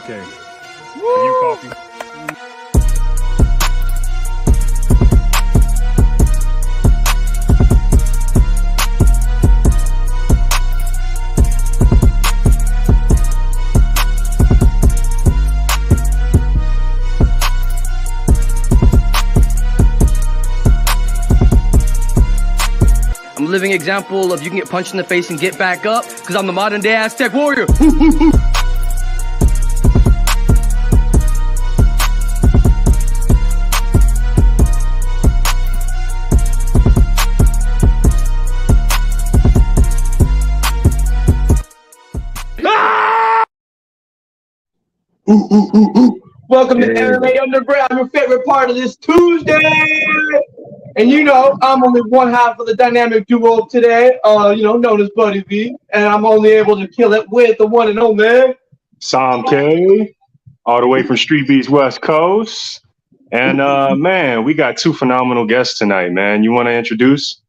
Okay. For you, Coffee. I'm a living example of you can get punched in the face and get back up, because I'm the modern day Aztec warrior. Welcome to MMA Underground, your favorite part of this Tuesday. And you know, I'm only one half of the dynamic duo today, known as Buddy V. And I'm only able to kill it with the one and only Sam K, all the way from StreetBeefs West Coast. And man, we got two phenomenal guests tonight, man. You want to introduce?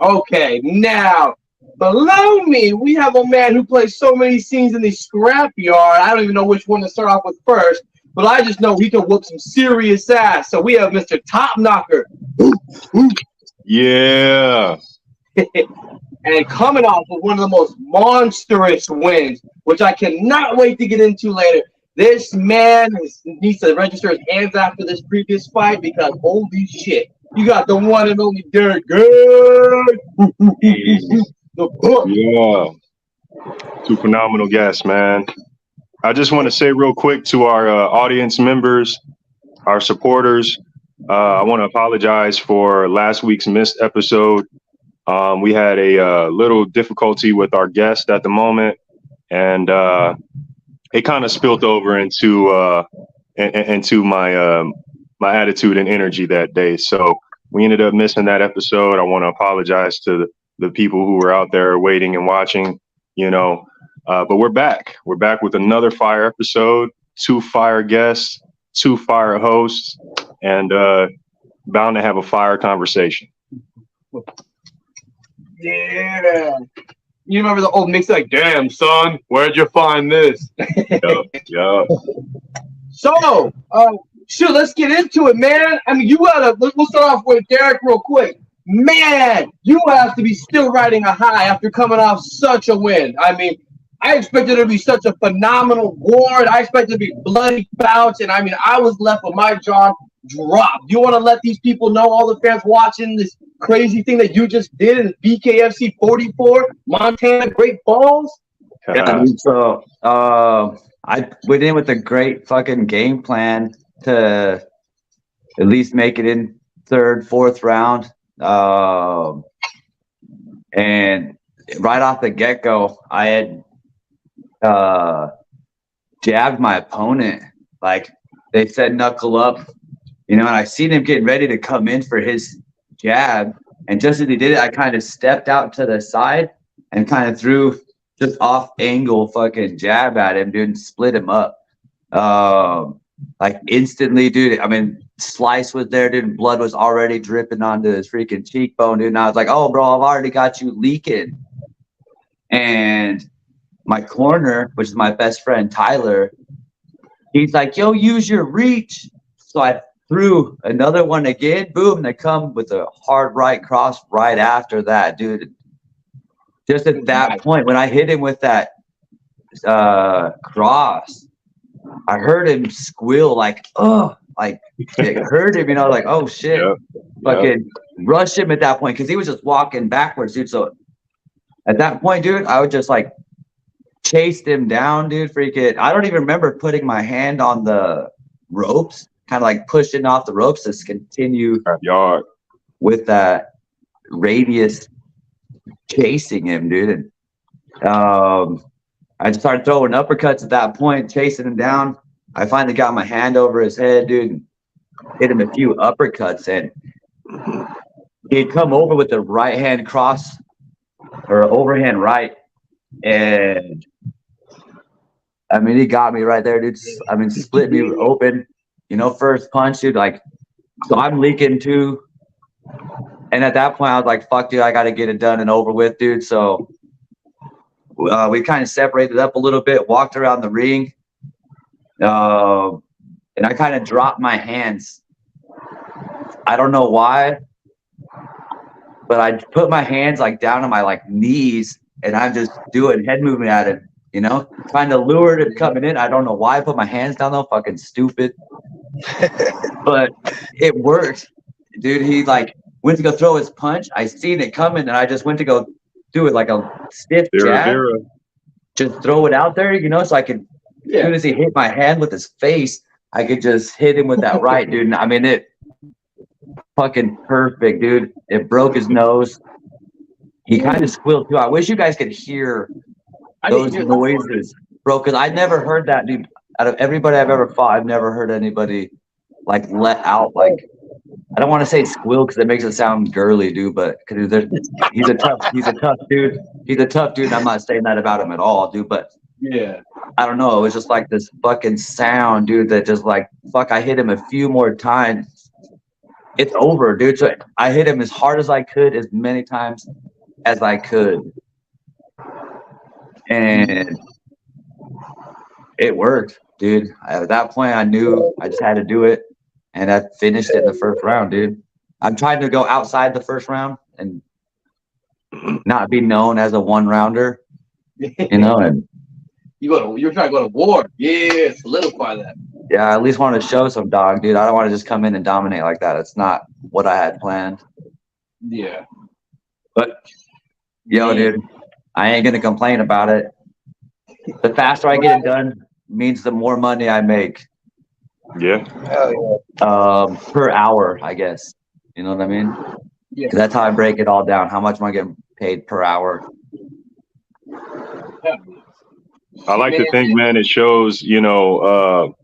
Okay, now, below me, we have a man who plays so many scenes in the Scrapyard. I don't even know which one to start off with first, but I just know he can whoop some serious ass. So we have Mr. Top Knocker. Yeah. And coming off of one of the most monstrous wins, which I cannot wait to get into later. This man needs to register his hands after this previous fight, because holy shit, you got the one and only Darrick. Yeah. Two phenomenal guests, man. I just want to say real quick to our audience members, our supporters, I want to apologize for last week's missed episode. We had a little difficulty with our guest at the moment, and it kind of spilled over into my attitude and energy that day. So we ended up missing that episode. I want to apologize to the people who were out there waiting and watching, but we're back. We're back with another fire episode, two fire guests, two fire hosts, and bound to have a fire conversation. Yeah. You remember the old mix, like, damn, son, where'd you find this? Yeah. So, sure, let's get into it, man. I mean, we'll start off with Darrick real quick. Man, you have to be still riding a high after coming off such a win. I mean, I expected it to be such a phenomenal war. I expected it to be bloody bouts, and I mean, I was left with my jaw dropped. You want to let these people know, all the fans watching, this crazy thing that you just did in BKFC 44, Montana, Great Falls? Yeah, so I went in with a great fucking game plan to at least make it in third, fourth round. And right off the get-go, I had jabbed my opponent. Like, they said knuckle up, and I seen him getting ready to come in for his jab, and just as he did it, I kind of stepped out to the side and kind of threw just off angle fucking jab at him, dude, and split him up. Like instantly, dude. I mean, Slice was there, dude, and blood was already dripping onto his freaking cheekbone, dude. And I was like, oh, bro, I've already got you leaking. And my corner, which is my best friend Tyler, he's like, yo, use your reach. So I threw another one again, boom, and I come with a hard right cross right after that, dude. Just at that point, when I hit him with that cross, I heard him squeal like, oh, like it hurt him, like, oh shit. Fucking rush him at that point, because he was just walking backwards, dude. So at that point, dude, I would just like chased him down, dude. Freaking, I don't even remember putting my hand on the ropes, kind of like pushing off the ropes to continue with that radius chasing him, dude. And I just started throwing uppercuts at that point, chasing him down. I finally got my hand over his head, dude, and hit him a few uppercuts, and he'd come over with the right hand cross or overhand right, and I mean, he got me right there, dude. I mean, split me open, first punch, dude. Like, so I'm leaking too. And at that point, I was like, fuck, dude, I got to get it done and over with, dude. So we kind of separated up a little bit, walked around the ring. And I kind of dropped my hands. I don't know why, but I put my hands like down on my like knees, and I'm just doing head movement at him, you know, trying to lure him coming in. I don't know why I put my hands down though, fucking stupid. But it worked, dude. He like went to go throw his punch. I seen it coming, and I just went to go do it like a stiff jab. Just throw it out there, you know, so I could. As soon as he hit my hand with his face, I could just hit him with that right, dude. And I mean, it fucking perfect, dude. It broke his nose. He kind of squealed too. I wish you guys could hear those noises, bro, because I never heard that, dude. Out of everybody I've ever fought, I've never heard anybody like let out like, I don't want to say squeal because it makes it sound girly, dude. But he's a tough dude. He's a tough dude. And I'm not saying that about him at all, dude. But yeah, I don't know. It was just like this fucking sound, dude. That just like fuck. I hit him a few more times. It's over, dude. So I hit him as hard as I could, as many times as I could, and it worked, dude. At that point, I knew I just had to do it. And I finished it in the first round, dude. I'm trying to go outside the first round and not be known as a one-rounder, you know. And you're trying to go to war, yeah, solidify that. Yeah, I at least want to show some dog, dude. I don't want to just come in and dominate like that. It's not what I had planned. Yeah, but yo, dude, I ain't gonna complain about it. The faster I get it done means the more money I make. Yeah. Per hour, I guess. You know what I mean? Yeah. That's how I break it all down. How much am I getting paid per hour? I like to think, man, it shows, you know,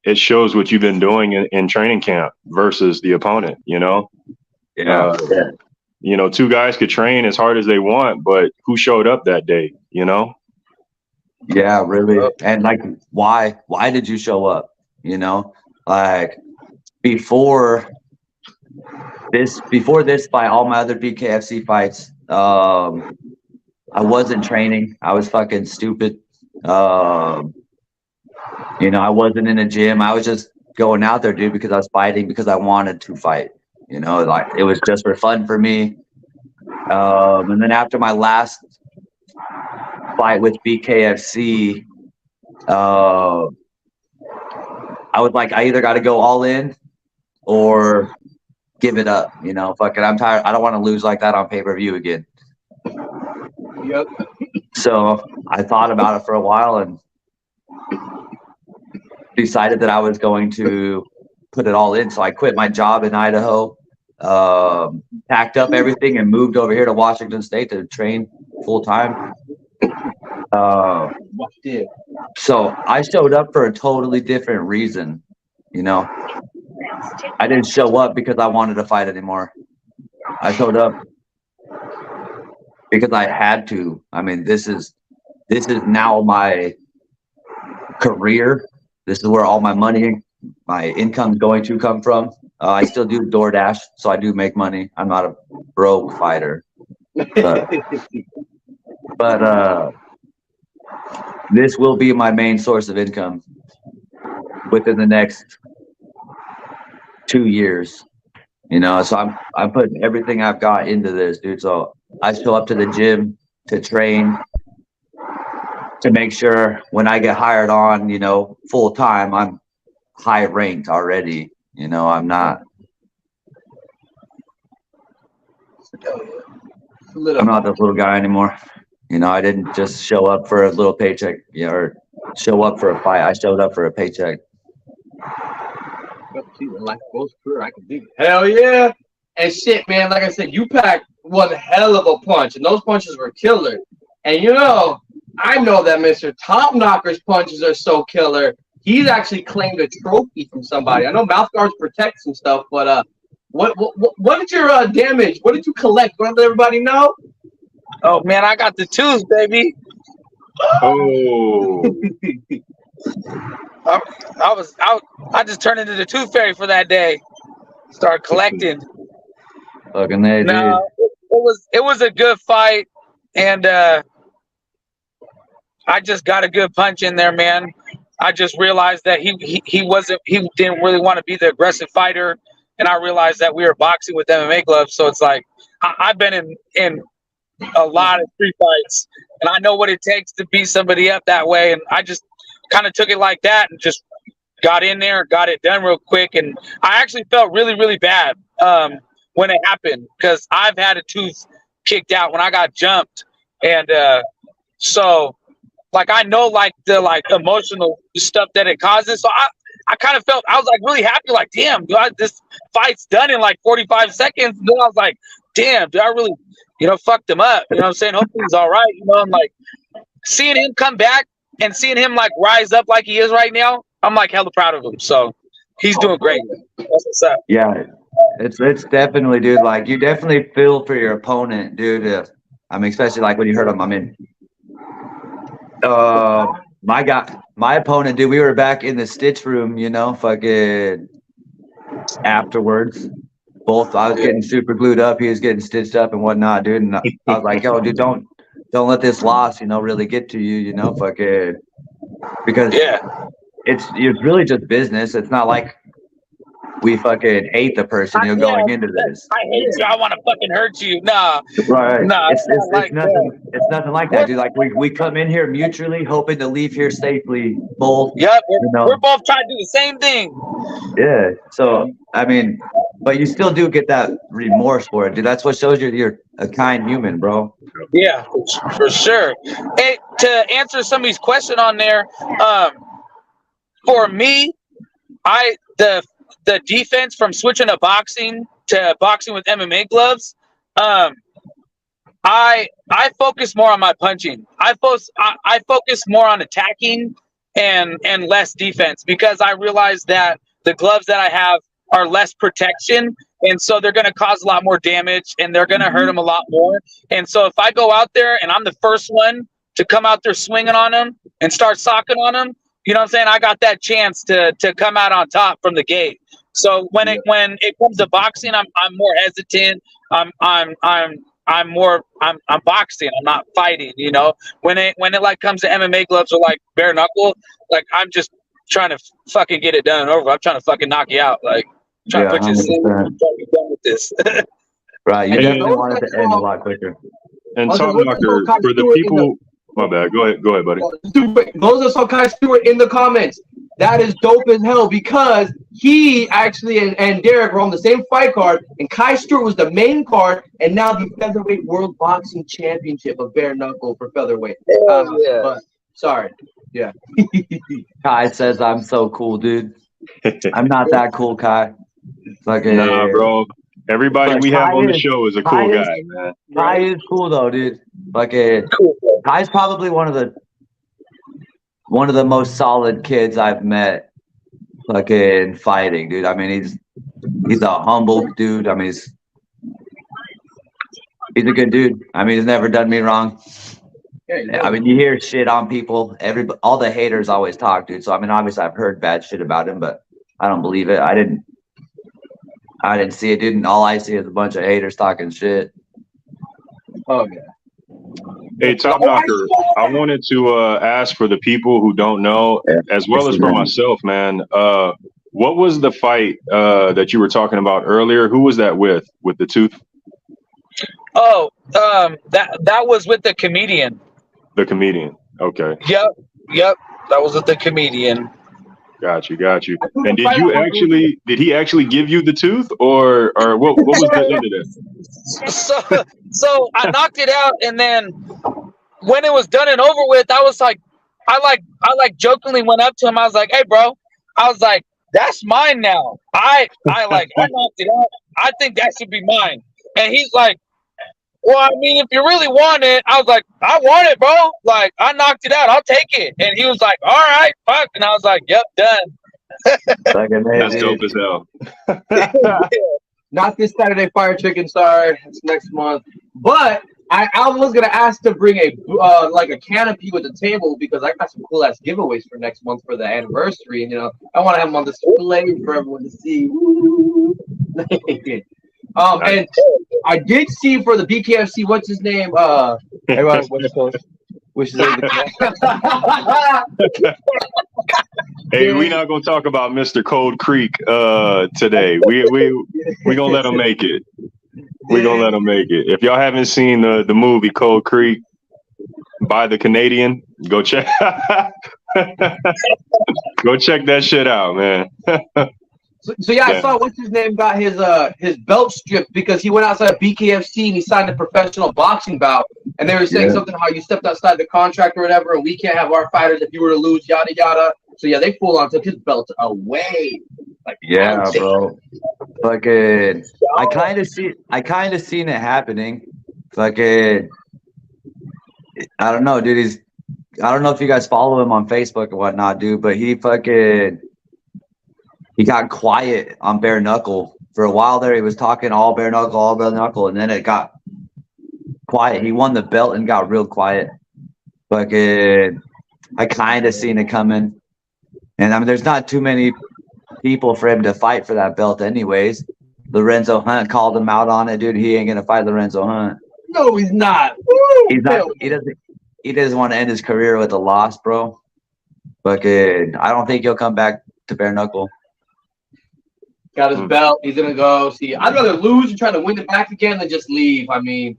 it shows what you've been doing in training camp versus the opponent, you know? Yeah. You know, two guys could train as hard as they want, but who showed up that day, you know? Yeah, really. And like, why did you show up? You know, like before this fight, all my other BKFC fights, I wasn't training. I was fucking stupid. You know, I wasn't in a gym. I was just going out there, dude, because I was fighting because I wanted to fight. You know, like it was just for fun for me. And then after my last fight with BKFC, I was like, I either got to go all in or give it up. You know, fuck it. I'm tired. I don't want to lose like that on pay-per-view again. Yep. So I thought about it for a while and decided that I was going to put it all in. So I quit my job in Idaho, packed up everything and moved over here to Washington State to train full time. So I showed up for a totally different reason, you know. I didn't show up because I wanted to fight anymore. I showed up because I had to. I mean, this is now my career. This is where all my money, my income's going to come from. I still do DoorDash, so I do make money. I'm not a broke fighter. But this will be my main source of income within the next 2 years, you know. So I'm putting everything I've got into this, dude. So I show up to the gym to train, to make sure when I get hired on, you know, full time, I'm high ranked already. You know, I'm not this little guy anymore. You know, I didn't just show up for a little paycheck, you know, or show up for a fight. I showed up for a paycheck. Hell yeah. And shit, man, like I said, you packed one hell of a punch, and those punches were killer. And you know, I know that Mr. Top Knocker's punches are so killer. He's actually claimed a trophy from somebody. I know mouth guards protect some stuff, but what did your damage? What did you collect? Want to let everybody know? Oh man, I got the tooth, baby. Oh. I just turned into the tooth fairy for that day. Started collecting. Fucking hey, dude. No, it was a good fight, and I just got a good punch in there, man. I just realized that he didn't really want to be the aggressive fighter, and I realized that we were boxing with MMA gloves. So it's like I've been in a lot of street fights, and I know what it takes to beat somebody up that way, and I just kind of took it like that and just got in there, got it done real quick, and I actually felt really, really bad when it happened because I've had a tooth kicked out when I got jumped, and so like I know like the emotional stuff that it causes. So I kind of felt I was like really happy, like damn, dude, this fight's done in like 45 seconds. And then I was like, damn, did I really, fucked him up? You know what I'm saying? Hopefully he's all right. I'm like seeing him come back and seeing him like rise up like he is right now. I'm like hella proud of him. So he's doing great. That's what's up. Yeah, it's definitely, dude. Like you definitely feel for your opponent, dude. I mean, especially like when you hurt him. I mean, my opponent, dude. We were back in the stitch room, fucking afterwards. Both, I was getting super glued up. He was getting stitched up and whatnot, dude. And I was like, yo, dude, don't let this loss, really get to you, fucking, because it's really just business. It's not like we fucking hate the person, going into this. I hate you. I want to fucking hurt you. Nah. Right. Nah. It's nothing. It's nothing like that, dude. Like we come in here mutually hoping to leave here safely. Both. Yep. We're both trying to do the same thing. Yeah. So I mean, but you still do get that remorse for it, dude. That's what shows you're a kind human, bro. Yeah, for sure. Hey, to answer somebody's question on there, for me, the defense from switching to boxing with MMA gloves, I focus more on my punching. I focus more on attacking and less defense because I realize that the gloves that I have are less protection, and so they're going to cause a lot more damage and they're going to hurt them a lot more. And so if I go out there and I'm the first one to come out there swinging on them and start socking on them, you know what I'm saying? I got that chance to come out on top from the gate. So when it comes to boxing, I'm more hesitant. I'm boxing. I'm not fighting. When it like comes to MMA gloves or like bare knuckle, like I'm just trying to fucking get it done and over. I'm trying to fucking knock you out. Like trying to put you to sleep. I'm trying to be done with this. Right. You definitely want it to end a lot quicker. And Tom Knocker, for the people. My bad. Go ahead, buddy. Those are some Kai Stewart in the comments. That is dope as hell because he actually and Darrick were on the same fight card, and Kai Stewart was the main card, and now the featherweight world boxing championship of bare knuckle for featherweight. But sorry, yeah. Kai says I'm so cool, dude. I'm not that cool, Kai. Fucking nah, bro. Everybody we have on the show is a cool guy, man. Kai is cool though, dude. Fucking Kai's probably one of the most solid kids I've met fucking fighting, dude. I mean, he's a humble dude. I mean, he's a good dude. I mean, he's never done me wrong. I mean, you hear shit on people. All the haters always talk, dude. So, I mean, obviously I've heard bad shit about him, but I don't believe it. I didn't see it, dude. And all I see is a bunch of haters talking shit. Oh, yeah. Hey, Top Knocker, I wanted to ask for the people who don't know, as well as for myself, man. What was the fight that you were talking about earlier? Who was that with the tooth? Oh, that was with the comedian. The comedian. Okay. Yep. That was with the comedian. Got you. And did he actually give you the tooth, or what was the end of that? So I knocked it out, and then when it was done and over with, I was like, I jokingly went up to him. I was like, "Hey, bro," I was like, "That's mine now. I knocked it out. I think that should be mine." And he's like, "Well, I mean, if you really want it," I was like, "I want it, bro. Like, I knocked it out. I'll take it." And he was like, "All right, fuck." And I was like, "Yep, done." That's dope as hell. Not this Saturday Fire Chicken, sorry. It's next month. But I was gonna ask to bring a canopy with a table because I got some cool ass giveaways for next month for the anniversary. And I want to have them on display for everyone to see. And I did see for the BKFC, what's his name? Everyone, what's his name? Hey, we're not gonna talk about Mr. Cold Creek today. We gonna let him make it. We gonna let him make it. If y'all haven't seen the movie Cold Creek by the Canadian, go check go check that shit out, man. So yeah, I saw what's his name got his belt stripped because he went outside of BKFC and he signed a professional boxing bout. And they were saying something how you stepped outside the contract or whatever, and we can't have our fighters if you were to lose, yada yada. So yeah, they full on took his belt away. Like, yeah, bro. Fucking, I kind of seen it happening. Fucking, I don't know, dude. I don't know if you guys follow him on Facebook or whatnot, dude, but he got quiet on bare knuckle for a while there. He was talking all bare knuckle, and then it got quiet. He won the belt and got real quiet. Fucking, I kind of seen it coming. And I mean, there's not too many people for him to fight for that belt anyways. Lorenzo Hunt called him out on it, dude. He ain't gonna fight Lorenzo Hunt. No, he's not. He's not. He doesn't want to end his career with a loss, bro. Fucking, I don't think he'll come back to bare knuckle. Got his belt. He's gonna go see. I'd rather lose and try to win it back again than just leave. I mean,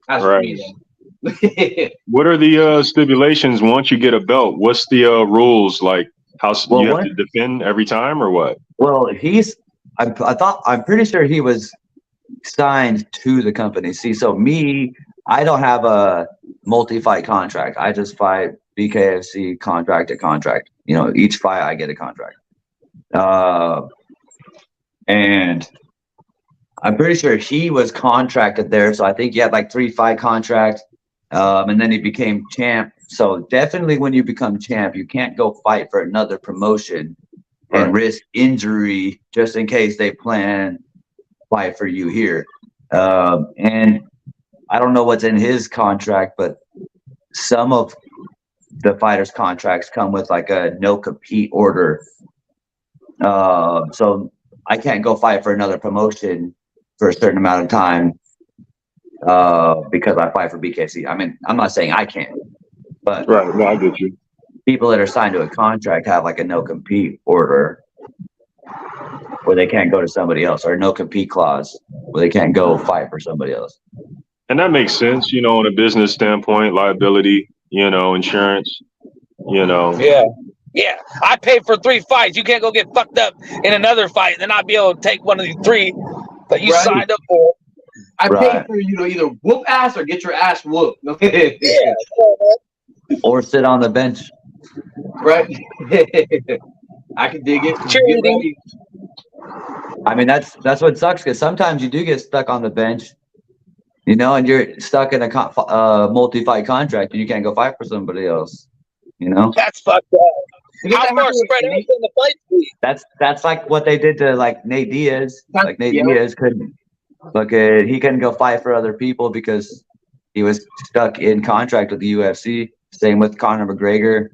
that's right. Me. What are the stipulations once you get a belt? What's the rules like? How you have to defend every time or what? Well, I'm pretty sure he was signed to the company. See, so I don't have a multi-fight contract. I just fight BKFC contract to contract. You know, each fight I get a contract. And I'm pretty sure he was contracted there. So I think he had like 3-fight contract. And then he became champ. So definitely when you become champ, you can't go fight for another promotion and risk injury just in case they plan fight for you here. And I don't know what's in his contract, but some of the fighters' contracts come with like a no compete order. So I can't go fight for another promotion for a certain amount of time because I fight for BKFC. I mean, I'm not saying I can't, but right. No, I get you. People that are signed to a contract have like a no compete order where they can't go to somebody else, or a no compete clause where they can't go fight for somebody else. And that makes sense, you know, on a business standpoint, liability, you know, insurance, you know. Yeah. I paid for 3 fights. You can't go get fucked up in another fight and then not be able to take one of the 3 that you signed up for. I paid for you to either whoop ass or get your ass whooped. Yeah. Or sit on the bench. Right. I can dig it. I mean, that's what sucks, because sometimes you do get stuck on the bench, you know, and you're stuck in a multi-fight contract and you can't go fight for somebody else, you know. That's fucked up. How far spread out in the fight be? That's like what they did to like Nate Diaz. Like Nate Diaz couldn't, he couldn't go fight for other people because he was stuck in contract with the UFC. Same with Conor McGregor.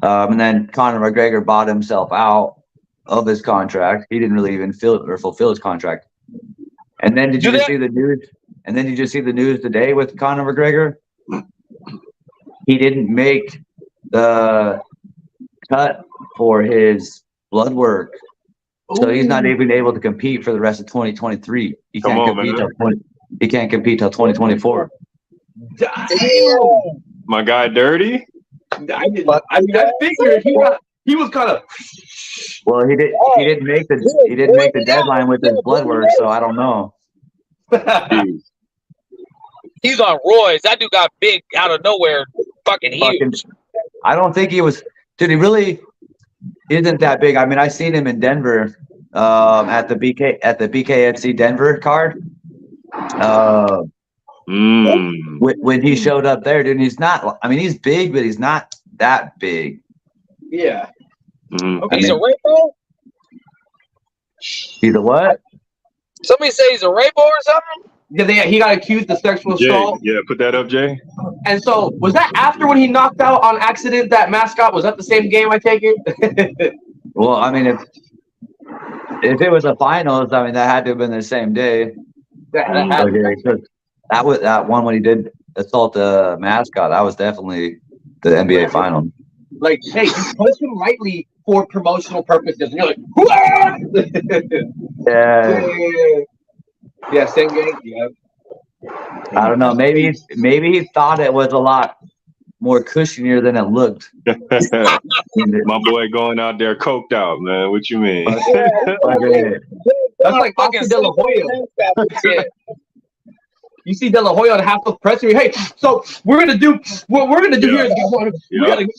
And then Conor McGregor bought himself out of his contract. He didn't really even fulfill his contract. And then did you just see the news? And then you just see the news today with Conor McGregor? He didn't make the cut for his blood work. So he's not even able to compete for the rest of 2023. He can't compete till 2024. Damn. My guy Dirty? I figured he was kind of. Well, he didn't make the deadline with his blood work, so I don't know. He's on roids. That dude got big out of nowhere, fucking huge. I don't think he was. Dude, he really isn't that big. I mean, I seen him in Denver at the BKFC Denver card. When he showed up there, dude, he's not. I mean, he's big, but he's not that big. Yeah. He's a rainbow. He's a what? Somebody say he's a rainbow or something. Yeah, he got accused of sexual assault. Yeah, put that up, Jay. And so, was that after when he knocked out on accident that mascot? Was that the same game? I take it. Well, I mean, if it was a finals, I mean, that had to have been the same day. That was that one when he did assault the mascot. That was definitely the NBA final. Like, hey, you punch him lightly for promotional purposes. And you're like, "Wah!" Yeah, same game. Yeah. I don't know. Maybe he thought it was a lot more cushionier than it looked. My boy going out there coked out, man. What you mean? That's like fucking De La Hoya. You see De La Hoya on half of press. Hey, so we're gonna do what we're gonna do here. Yep.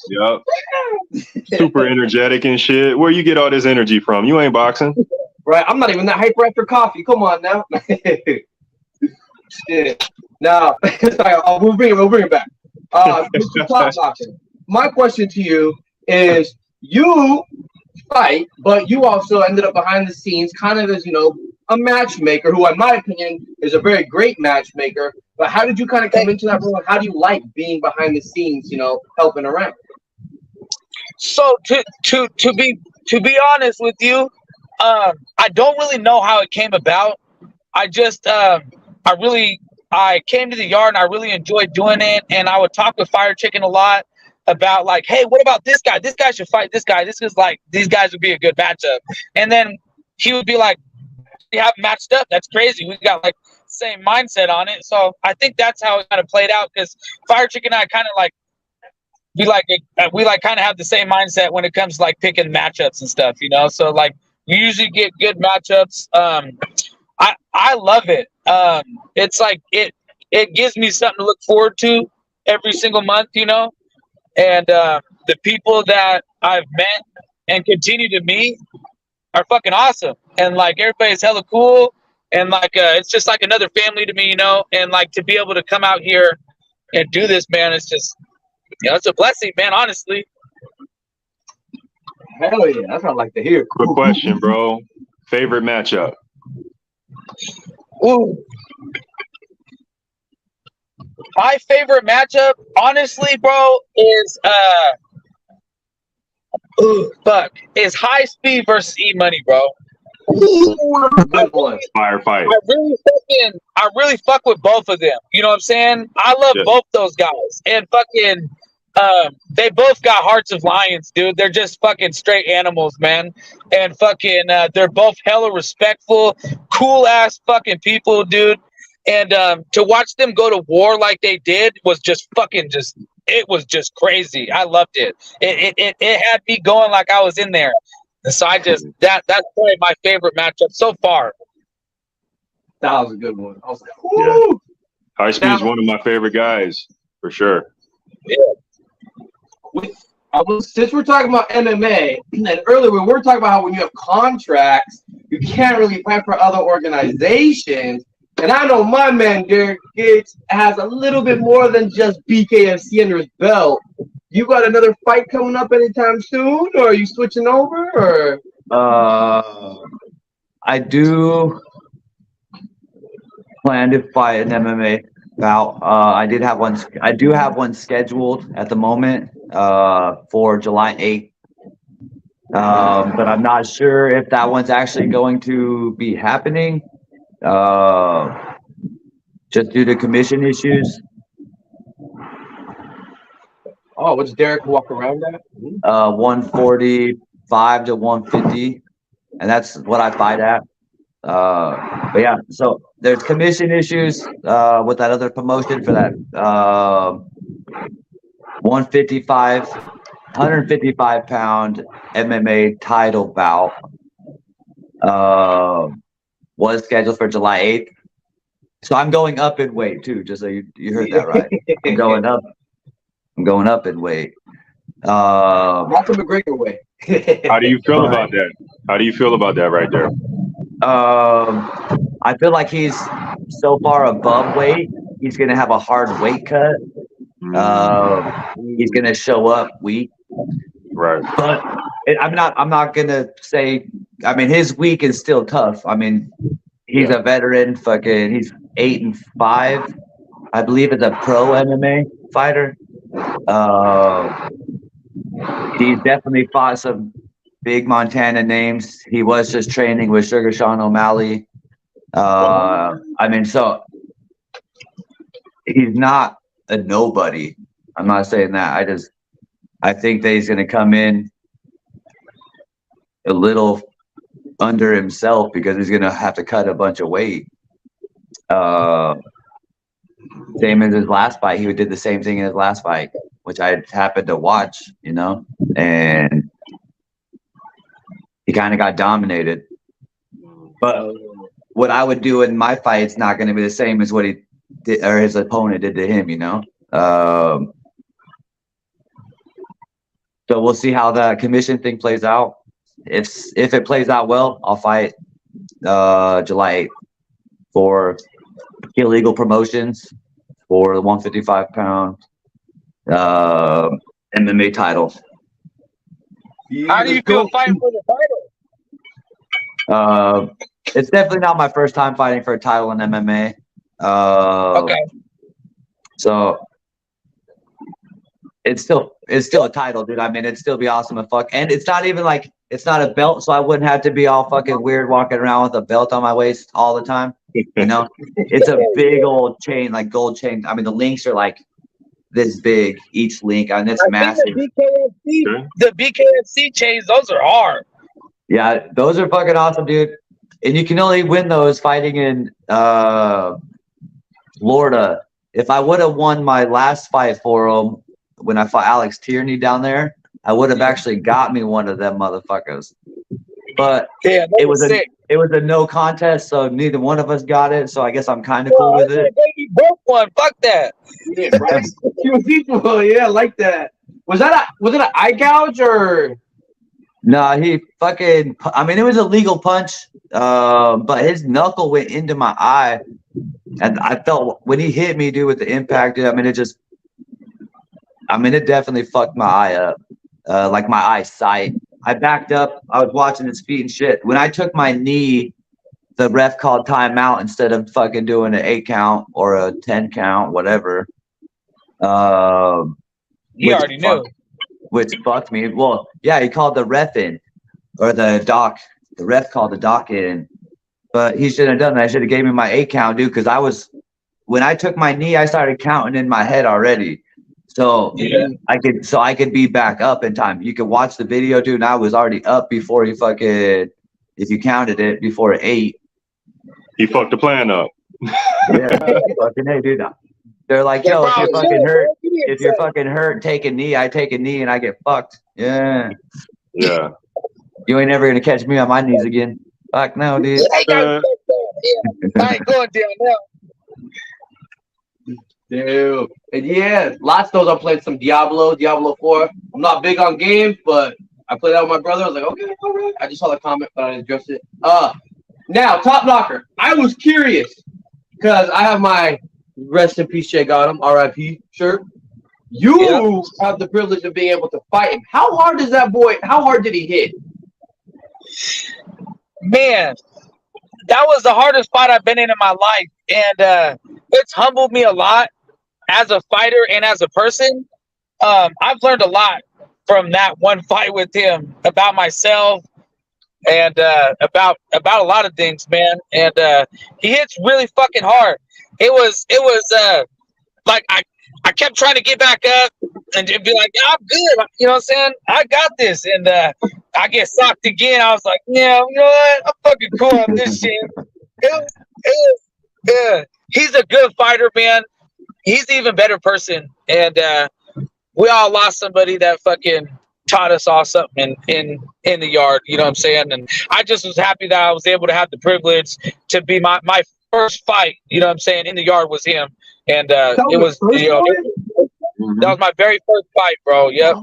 Super energetic and shit. Where you get all this energy from? You ain't boxing, right? I'm not even that hyper after coffee. Come on now. Shit. Now, we'll bring it back. Mr. Top Boxing. My question to you is: you fight, but you also ended up behind the scenes, kind of as a matchmaker, who, in my opinion, is a very great matchmaker. But how did you kind of come into that role? How do you like being behind the scenes, helping around? So to be honest with you, I don't really know how it came about. I just I came to the yard and I really enjoyed doing it, and I would talk with Fire Chicken a lot about like, hey, what about this guy? This guy should fight this guy. This is like, these guys would be a good matchup. And then he would be like, we have matched up. That's crazy. We got like same mindset on it. So I think that's how it kind of played out, because Fire Chicken and I kind of like we kind of have the same mindset when it comes to like picking matchups and stuff, So like we usually get good matchups. I love it. It's like it gives me something to look forward to every single month, And the people that I've met and continue to meet are fucking awesome. And like everybody's hella cool. And like it's just like another family to me, And like to be able to come out here and do this, man, it's just it's a blessing, man, honestly. Hell yeah, that's what I like to hear. Quick question, bro. Favorite matchup? Ooh. My favorite matchup, honestly, bro, is is High Speed versus E Money, bro. Good one. Fire fight. I really fuck with both of them. You know what I'm saying? I love both those guys, and fucking they both got hearts of lions, dude. They're just fucking straight animals, man. And fucking they're both hella respectful, cool ass fucking people, dude. And to watch them go to war like they did was just it was just crazy. I loved it. It had me going like I was in there. And so I just that's probably my favorite matchup so far. That was a good one. I was like, whoo! Yeah. High Speed is one of my favorite guys, for sure. Yeah. Since we're talking about MMA, and earlier we were talking about how when you have contracts, you can't really fight for other organizations. And I know my man Darrick Gates has a little bit more than just BKFC under his belt. You got another fight coming up anytime soon, or are you switching over? Or I do plan to fight an MMA bout. I do have one scheduled at the moment for July 8th. But I'm not sure if that one's actually going to be happening. Just due to commission issues. Oh, what's Darrick walk around at? 145 to 150, and that's what I fight at. But yeah, so there's commission issues with that other promotion for that 155 pound MMA title bout. Was scheduled for July 8th. So I'm going up in weight too, just so you heard that right. I'm going up in weight. Not the McGregor way. How do you feel about that? How do you feel about that right there? I feel like he's so far above weight, he's gonna have a hard weight cut. He's gonna show up weak. Right. But I'm not gonna say. I mean, his week is still tough. I mean, he's a veteran. Fucking, he's 8-5, I believe, as a pro MMA fighter. He's definitely fought some big Montana names. He was just training with Sugar Sean O'Malley. I mean, so he's not a nobody. I'm not saying that. I think that he's going to come in a little under himself because he's going to have to cut a bunch of weight. Same as his last fight. He did the same thing in his last fight, which I happened to watch, you know, and he kind of got dominated. But what I would do in my fight, it's not going to be the same as what he did or his opponent did to him, you know. So we'll see how the commission thing plays out. If it plays out well, I'll fight July 8th for illegal promotions for the 155-pound MMA title. How do you feel fighting for the title? It's definitely not my first time fighting for a title in MMA. Okay. So it's still a title, dude. I mean, it'd still be awesome as fuck. And it's not even like it's not a belt, so I wouldn't have to be all fucking weird walking around with a belt on my waist all the time. You know, it's a big old chain, like gold chain. I mean, the links are like this big, each link, and it's massive. The BKFC chains, those are hard. Yeah, those are fucking awesome, dude. And you can only win those fighting in Florida. If I would have won my last fight for him when I fought Alex Tierney down there, I would have actually got me one of them motherfuckers. But yeah, it was a no contest, so neither one of us got it. So I guess I'm kind of cool with it. Baby broke one. Fuck that. Yeah, right. Yeah, I like that. Was it an eye gouge or? No, he fucking. I mean, it was a legal punch, but his knuckle went into my eye, and I felt when he hit me, dude, with the impact. Dude, it definitely fucked my eye up, like my eyesight. I backed up. I was watching his feet and shit. When I took my knee, the ref called timeout instead of fucking doing an 8 count or a 10 count, whatever. He already knew. Which fucked me. Well, yeah, he called the ref in, or the doc. The ref called the doc in, but he shouldn't have done that. I should have gave me my 8 count, dude. Because when I took my knee, I started counting in my head already. So yeah. I could be back up in time. You can watch the video, dude. And I was already up before if you counted it before 8. He fucked the plan up. Yeah, fucking hey, dude. They're like, yo, if you're fucking hurt, take a knee. I take a knee and I get fucked. Yeah. Yeah. You ain't never gonna catch me on my knees again. Fuck no, dude. I ain't going down now. Dude. And yeah, lots of those I played some Diablo 4. I'm not big on games, but I played that with my brother. I was like, okay, all right. I just saw the comment, but I didn't address it. Now, Top Knocker. I was curious because I have my rest in peace, Jay Gotham, RIP shirt. You have the privilege of being able to fight him. How hard did he hit? Man, that was the hardest fight I've been in my life. And it's humbled me a lot as a fighter and as a person. I've learned a lot from that one fight with him about myself and about a lot of things, man. And he hits really fucking hard. It was like I kept trying to get back up and be like, yeah, I'm good. You know what I'm saying? I got this. And I get socked again. I was like, yeah, you know what? I'm fucking cool on this shit. He's a good fighter, man. He's an even better person. And we all lost somebody that fucking taught us all something in the yard. You know what I'm saying? And I just was happy that I was able to have the privilege to be my first fight, you know what I'm saying, in the yard was him. And that was my very first fight, bro. Yep.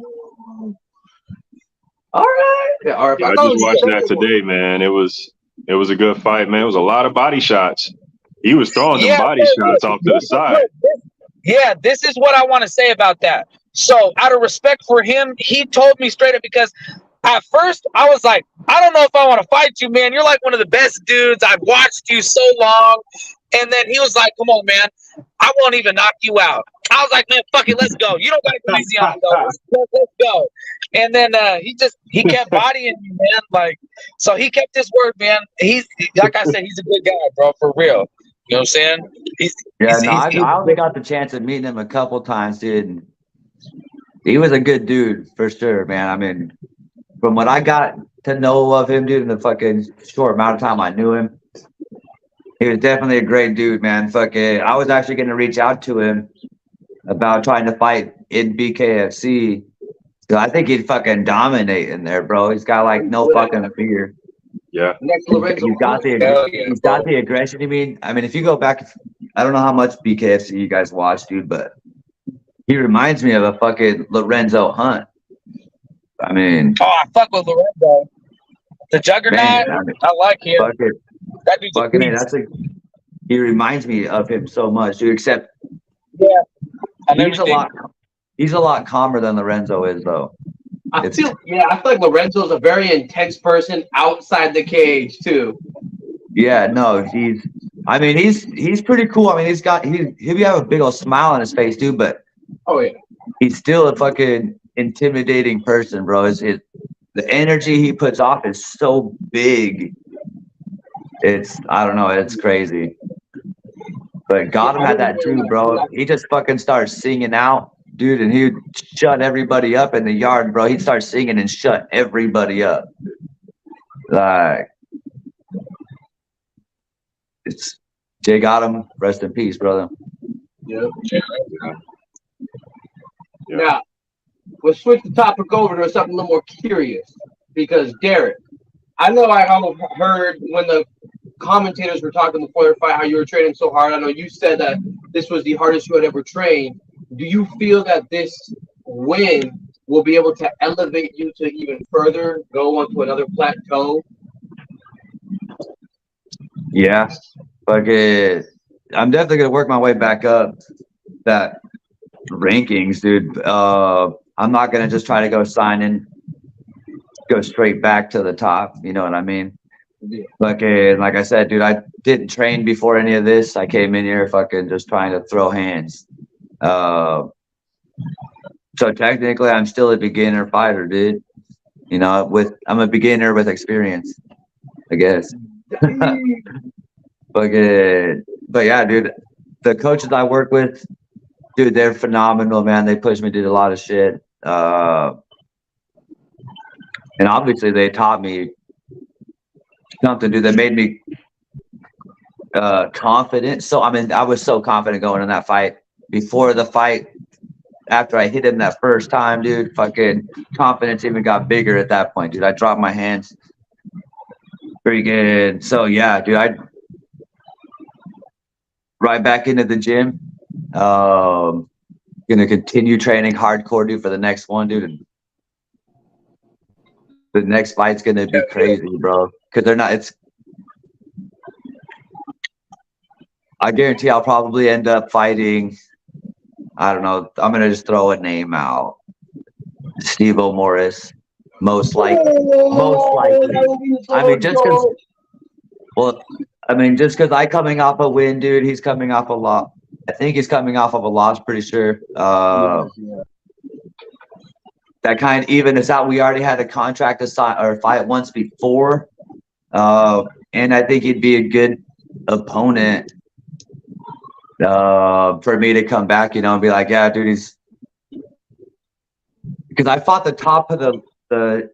All right. Yeah, all right. I just watched that today, man. It was a good fight, man. It was a lot of body shots. He was throwing them body shots off to the side. Yeah, this is what I want to say about that. So out of respect for him, he told me straight up, because at first I was like, I don't know if I want to fight you, man. You're like one of the best dudes. I've watched you so long. And then he was like, come on, man. I won't even knock you out. I was like, man, fuck it. Let's go. You don't got to go easy on me, though. Let's go. And then he kept bodying me, man. Like, so he kept his word, man. He's, like I said, he's a good guy, bro, for real. You know what I'm saying? I only got the chance of meeting him a couple times, dude. he was a good dude for sure, man. I mean, from what I got to know of him, dude, in the fucking short amount of time I knew him, he was definitely a great dude, man. Fucking, I was actually going to reach out to him about trying to fight in BKFC. So I think he'd fucking dominate in there, bro. He's got like no fucking fear. Yeah. Next Lorenzo. He's got the aggression. I mean, if you go back, I don't know how much BKFC you guys watch, dude, but he reminds me of a fucking Lorenzo Hunt. I mean, Oh, I fuck with Lorenzo. The Juggernaut. man, I mean, I like him. That dude's a fucking, beast. he reminds me of him so much, dude. Except Yeah. And he's a lot calmer than Lorenzo is, though. I feel like Lorenzo's a very intense person outside the cage too. Yeah, no, he's pretty cool. I mean, he'll have a big old smile on his face, dude, but Oh yeah. he's still a fucking intimidating person, bro. The energy he puts off is so big. I don't know, it's crazy. But Gotham had that too, bro. He just fucking starts singing out, dude, and he'd shut everybody up in the yard, bro. He'd start singing and shut everybody up. Like, it's Jay Gotham, rest in peace, brother. Yeah. Now, we'll switch the topic over to something a little more curious because Darrick, I know I heard when the commentators were talking before their fight how you were training so hard. I know you said that this was the hardest you had ever trained. Do you feel that this win will be able to elevate you to even further go onto another plateau? Yeah, I'm definitely gonna work my way back up that rankings, dude. I'm not gonna just try to go straight back to the top. You know what I mean? Yeah. Like I said, dude, I didn't train before any of this. I came in here fucking just trying to throw hands. So technically, I'm still a beginner fighter, dude. You know, I'm a beginner with experience, I guess. But yeah, dude, the coaches I work with, dude, they're phenomenal, man. They push me to do a lot of shit. And obviously they taught me something, dude, that made me confident. So, I mean, I was so confident going in that fight. Before the fight, after I hit him that first time, dude, fucking confidence even got bigger at that point, dude. I dropped my hands. Pretty good. So, yeah, dude, right back into the gym. Gonna continue training hardcore, dude, for the next one, dude. And the next fight's gonna be crazy, bro. Because I guarantee I'll probably end up fighting. I don't know. I'm gonna just throw a name out. Steve O'Morris, most likely. I mean, just because I coming off a win, dude. He's coming off a lot. I think he's coming off of a loss, pretty sure. That kind even is out. We already had a contract to sign or fight once before. And I think he'd be a good opponent for me to come back, you know, and be like, yeah, dude, because I fought the top of the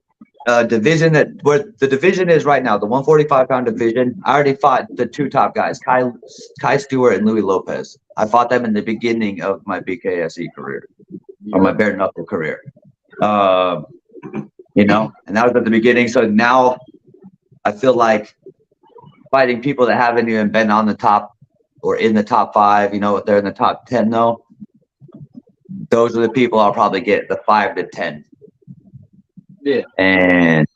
division where the division is right now, the 145-pound division. I already fought the two top guys, Kai Stewart and Louis Lopez. I fought them in the beginning of my BKFC career, or my bare knuckle career. You know, and that was at the beginning. So now I feel like fighting people that haven't even been on the top or in the top 5, you know, they're in the top 10 though. Those are the people I'll probably get, the 5 to 10. Yeah. And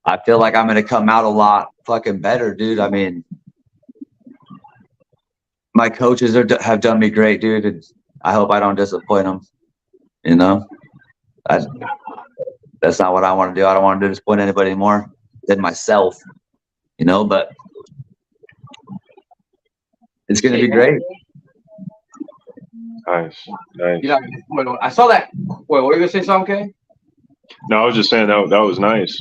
I feel like I'm going to come out a lot fucking better, dude. I mean, my coaches have done me great, dude. And I hope I don't disappoint them. You know, that's not what I want to do. I don't want to disappoint anybody more than myself, you know, but it's going to be great. Nice. You know, I saw that. Wait, what were you going to say something, Kay? No, I was just saying that was nice.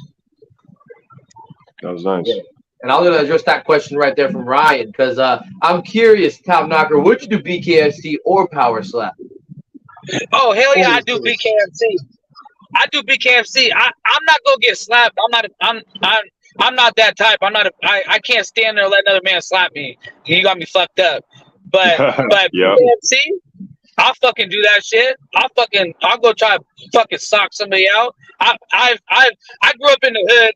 That was nice. Yeah. And I'm going to address that question right there from Ryan because I'm curious, Top Knocker, would you do BKFC or Power Slap? Oh hell yeah, I do BKFC. I do BKFC. I'm not gonna get slapped. I'm not that type. I can't stand there and let another man slap me. You got me fucked up. But Yep. BKFC, I'll fucking do that shit. I'll go try to fucking sock somebody out. I grew up in the hood.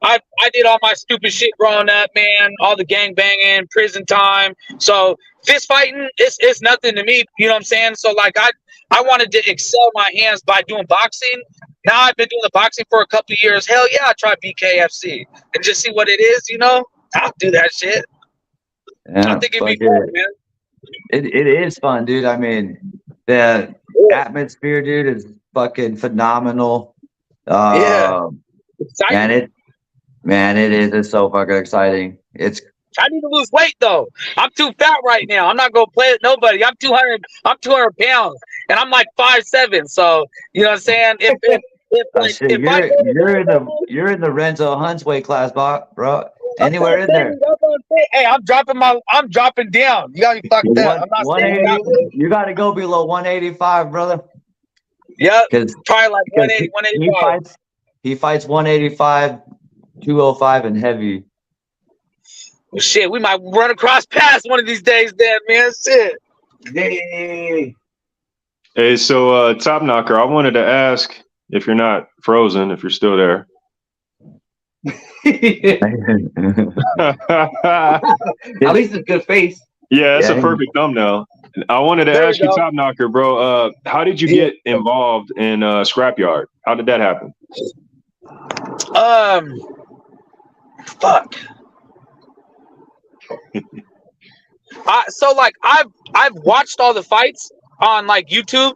I did all my stupid shit growing up, man. All the gang banging, prison time. So fist fighting, it's nothing to me. You know what I'm saying? So like I wanted to excel my hands by doing boxing. Now I've been doing the boxing for a couple of years. Hell yeah, I try BKFC and just see what it is. You know, I'll do that shit. Yeah, I think it'd be fun, man. It is fun, dude. I mean, the atmosphere, dude, is fucking phenomenal. Exciting. Man, it is. It's so fucking exciting. I need to lose weight though. I'm too fat right now. I'm not gonna play with nobody. I'm 200 pounds, and I'm like 5'7". So you know what I'm saying? You're in the Renzo Hunt's weight class, bro. Anywhere in there. Hey, I'm dropping down. You got me fucked up. I'm not saying that. You got to go below 185, brother. Yep. Probably like 180, 185. He fights 185, 205, and heavy. Well, shit, we might run across paths one of these days, then, man. Shit. Hey, so Top Knocker, I wanted to ask if you're not frozen, if you're still there. At least a good face. Yeah, that's a perfect thumbnail. I wanted to ask you, Top Knocker, bro. How did you get involved in Scrapyard? How did that happen? Fuck. So like I've watched all the fights on like YouTube.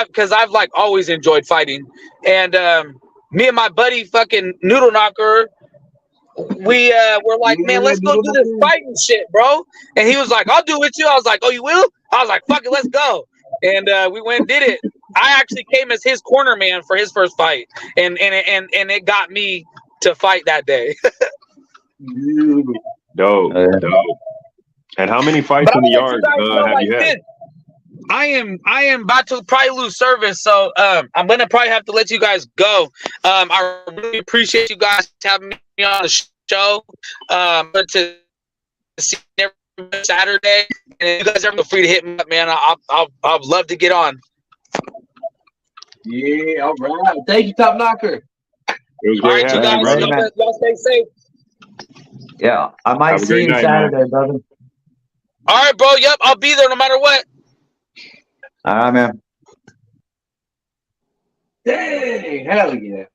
Because I've like always enjoyed fighting, and me and my buddy fucking Noodle Knocker, we were like, man, let's go do this fighting shit, bro. And he was like, I'll do it with you. I was like, oh, you will? I was like, fuck it, let's go. And we went and did it. I actually came as his corner man for his first fight, and it got me to fight that day. Dope. And how many fights in the yard have you had? I am about to probably lose service, so I'm gonna probably have to let you guys go. I really appreciate you guys having me on the show. But to see every Saturday, and if you guys ever feel free to hit me up, man. I'd love to get on. Yeah, all right. Thank you, Top Knocker. It was great. All right, you guys, y'all stay safe. Yeah, I might see you Saturday, brother. All right, bro. Yep, I'll be there no matter what. All right, man. Dang, hell yeah.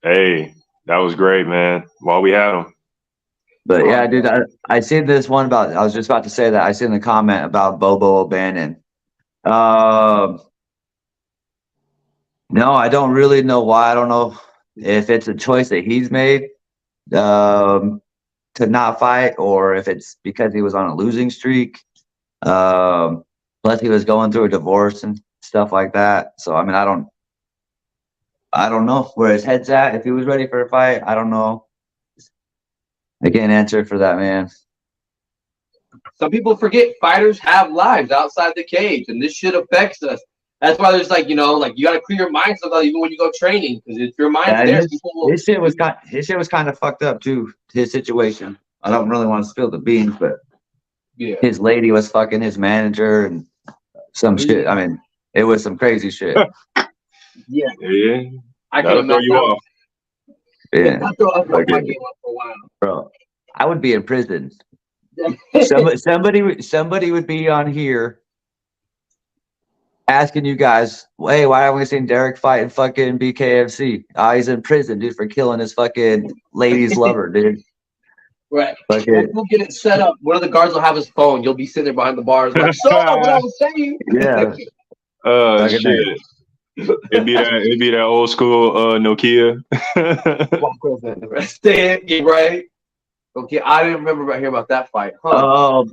Hey, that was great, man. While we had him. But yeah, dude, I seen this one about, I was just about to say that. I seen the comment about Bobo O'Bannon. No, I don't really know why. I don't know if it's a choice that he's made to not fight, or if it's because he was on a losing streak. Plus he was going through a divorce and stuff like that. So I mean, I don't know where his head's at. If he was ready for a fight, I don't know. I can't answer for that, man. Some people forget fighters have lives outside the cage, and this shit affects us. That's why there's like, you know, like you got to clear your mind sometimes even when you go training, because if your mind's there, his shit was kind of fucked up too. His situation. I don't really want to spill the beans, but yeah, his lady was fucking his manager and some shit. I mean, it was some crazy shit. Yeah. I could throw you off. Yeah. I throw my game up for a while. Bro, I would be in prison. Somebody would be on here asking you guys, hey, why haven't we seen Darrick fight in fucking BKFC? He's in prison, dude, for killing his fucking lady's lover, dude. Right. We'll get it set up. One of the guards will have his phone. You'll be sitting there behind the bars like, so what I was saying. Yeah. Shit. It'd be that old school Nokia. Right. Okay, I didn't remember hearing about that fight. Huh?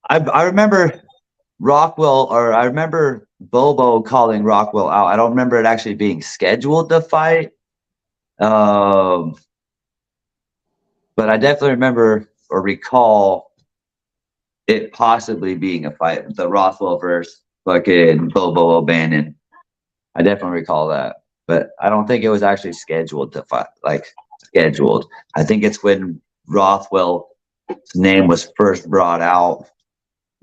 I remember Rockwell, or I remember Bobo calling Rockwell out. I don't remember it actually being scheduled to fight. But I definitely remember or recall it possibly being a fight, the Rothwell versus fucking Bobo O'Bannon. I definitely recall that, but I don't think it was actually scheduled to fight. Like scheduled. I think it's when Rothwell's name was first brought out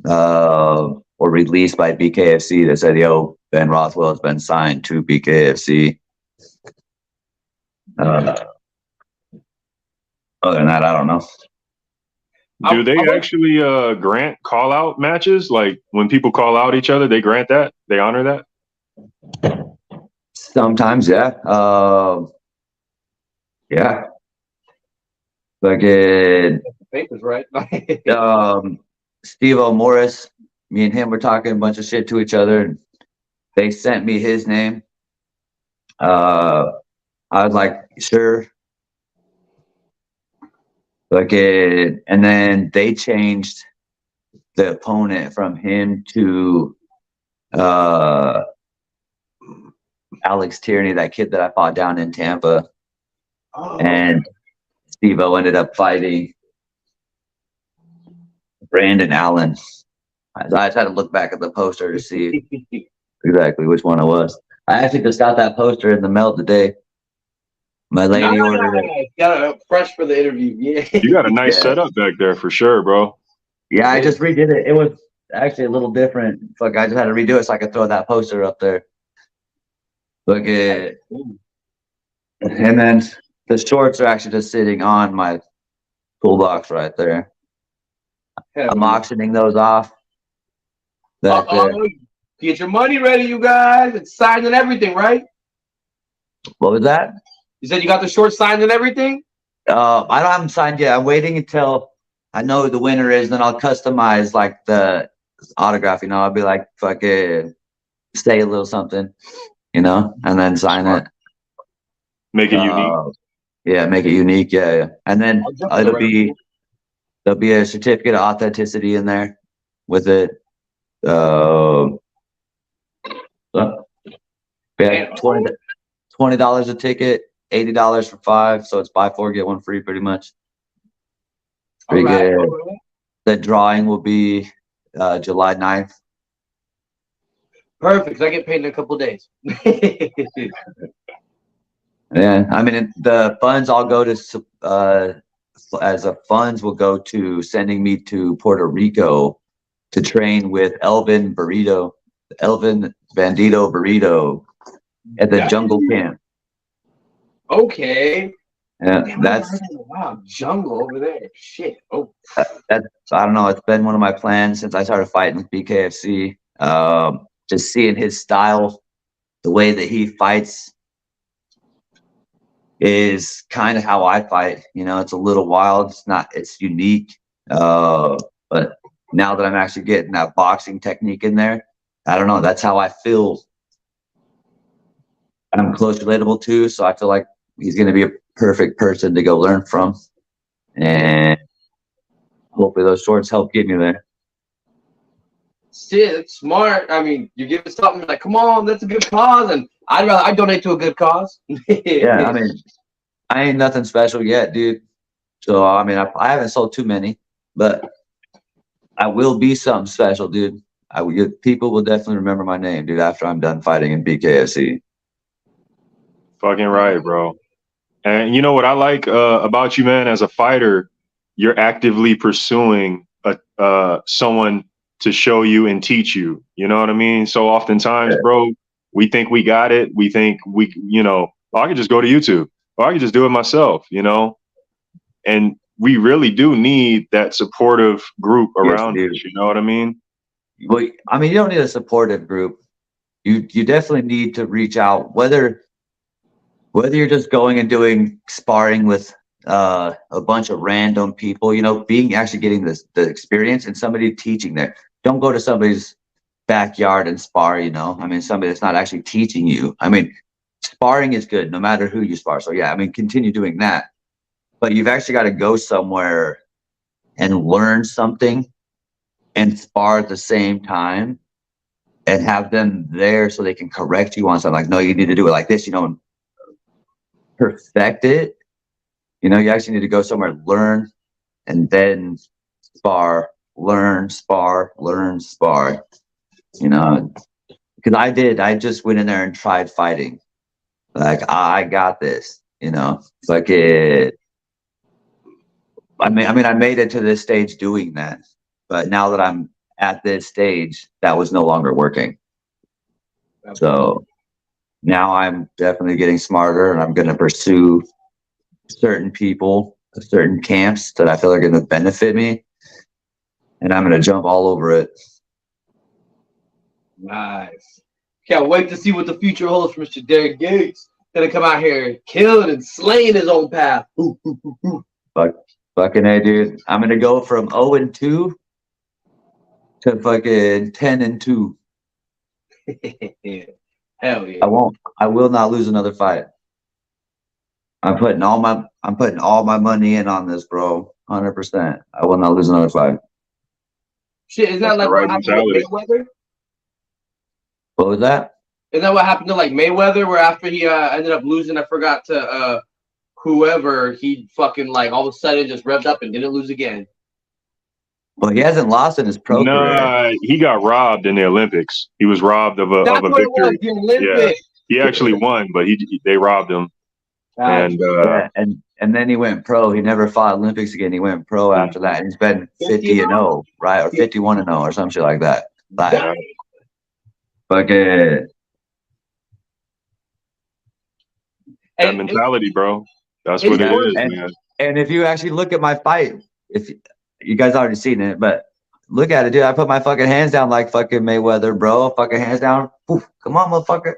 or released by BKFC that said, "Yo, Ben Rothwell has been signed to BKFC." Other than that, I don't know. Do they actually grant call out matches? Like when people call out each other, they grant that? They honor that? Sometimes, yeah. Yeah. Like Papers, right? Steve O. Morris, me and him were talking a bunch of shit to each other, and they sent me his name. I was like, sure. And then they changed the opponent from him to Alex Tierney, that kid that I fought down in Tampa. Oh. And Steve-O ended up fighting Brandon Allen. I just had to look back at the poster to see exactly which one it was. I actually just got that poster in the mail today. My lady ordered it. Got it fresh for the interview. Yeah. You got a nice setup back there for sure, bro. Yeah, I just redid it. It was actually a little different. Fuck, I just had to redo it so I could throw that poster up there. Look at it. And then the shorts are actually just sitting on my toolbox right there. I'm auctioning those off. Get your money ready, you guys. It's signed and everything, right? What was that? You said you got the shorts signed and everything? I haven't signed yet. I'm waiting until I know who the winner is, then I'll customize like the autograph, you know. I'll be like, fucking say a little something, you know, and then sign it. Make it unique. Yeah, make it unique. Yeah. And then there'll be a certificate of authenticity in there with it. Yeah, $20 a ticket, $80 for 5, so it's buy 4 get 1 free pretty much. Pretty good. The drawing will be July 9th. Perfect. I get paid in a couple of days. Yeah, I mean the funds all go to funds will go to sending me to Puerto Rico to train with Elvin Bandito Burrito at the jungle camp. Okay. Yeah, wow, jungle over there. Shit. Oh, I don't know. It's been one of my plans since I started fighting with BKFC. Just seeing his style, the way that he fights, is kind of how I fight. You know, it's a little wild. It's unique. But now that I'm actually getting that boxing technique in there, I don't know. That's how I feel. I'm close relatable too, so I feel like he's going to be a perfect person to go learn from, and hopefully those shorts help get me there. Shit, it's smart. I mean, you give it something like, come on, that's a good cause, and I donate to a good cause. Yeah, I mean, I ain't nothing special yet, dude. So I mean, I haven't sold too many, but I will be something special, dude. People will definitely remember my name, dude, after I'm done fighting in BKFC. Fucking right, bro. And you know what I like about you, man? As a fighter, you're actively pursuing someone to show you and teach you. You know what I mean? So oftentimes, bro, we think we got it. We think oh, I could just go to YouTube, or I could just do it myself, you know? And we really do need that supportive group around us. You know what I mean? Well, I mean, you don't need a supportive group. You definitely need to reach out, whether you're just going and doing sparring with a bunch of random people, you know, actually getting the experience, and somebody teaching there. Don't go to somebody's backyard and spar, you know. I mean, somebody that's not actually teaching you. I mean, sparring is good no matter who you spar. So yeah, I mean, continue doing that. But you've actually got to go somewhere and learn something and spar at the same time and have them there so they can correct you on something. Like, no, you need to do it like this, you know, and perfect it. You know, you actually need to go somewhere, learn, and then spar, learn, spar, learn, spar. you know, because I just went in there and tried fighting. Like, I got this, you know, like it. I made it to this stage doing that, but now that I'm at this stage, that was no longer working. So now I'm definitely getting smarter, and I'm going to pursue certain people, certain camps that I feel are going to benefit me, and I'm going to jump all over it. Nice. Can't wait to see what the future holds for Mr. Darrick Gates. Gonna come out here killing and slaying his own path. Fucking A, dude. I'm going to go from 0-2 to fucking 10-2. Hell yeah. I will not lose another fight. I'm putting all my money in on this, bro. 100%. I will not lose another fight. Shit, is that like what happened with Mayweather? What was that? Is that what happened to like Mayweather, where after he ended up losing, I forgot to whoever, he fucking like all of a sudden just revved up and didn't lose again. Well, he hasn't lost in his pro career. He got robbed in the Olympics. He was robbed of a victory. It was, the Olympics. Yeah, he actually won, but they robbed him. And then he went pro. He never fought Olympics again. He went pro after that, and he's been 50-0, right, or 51-0, or some shit like that. Like, fucking. That mentality, bro. That's what it is, man. And if you actually look at my fight, if you guys already seen it, but look at it, dude. I put my fucking hands down like fucking Mayweather, bro. Fucking hands down. Oof, come on, motherfucker.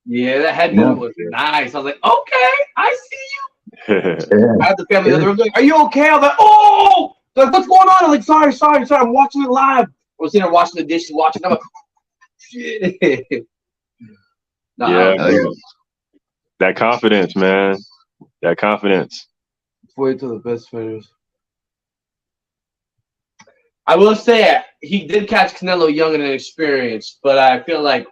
Yeah, that head movement was nice. I was like, okay, I see you. I had the family in the room like, are you okay? I was like, oh, like, what's going on? I'm like, sorry, I'm watching it live. I was sitting there washing the dishes, watching. I'm like, shit. That confidence, man. That confidence. Wait till the best fighters. I will say he did catch Canelo young and inexperienced, but I feel like,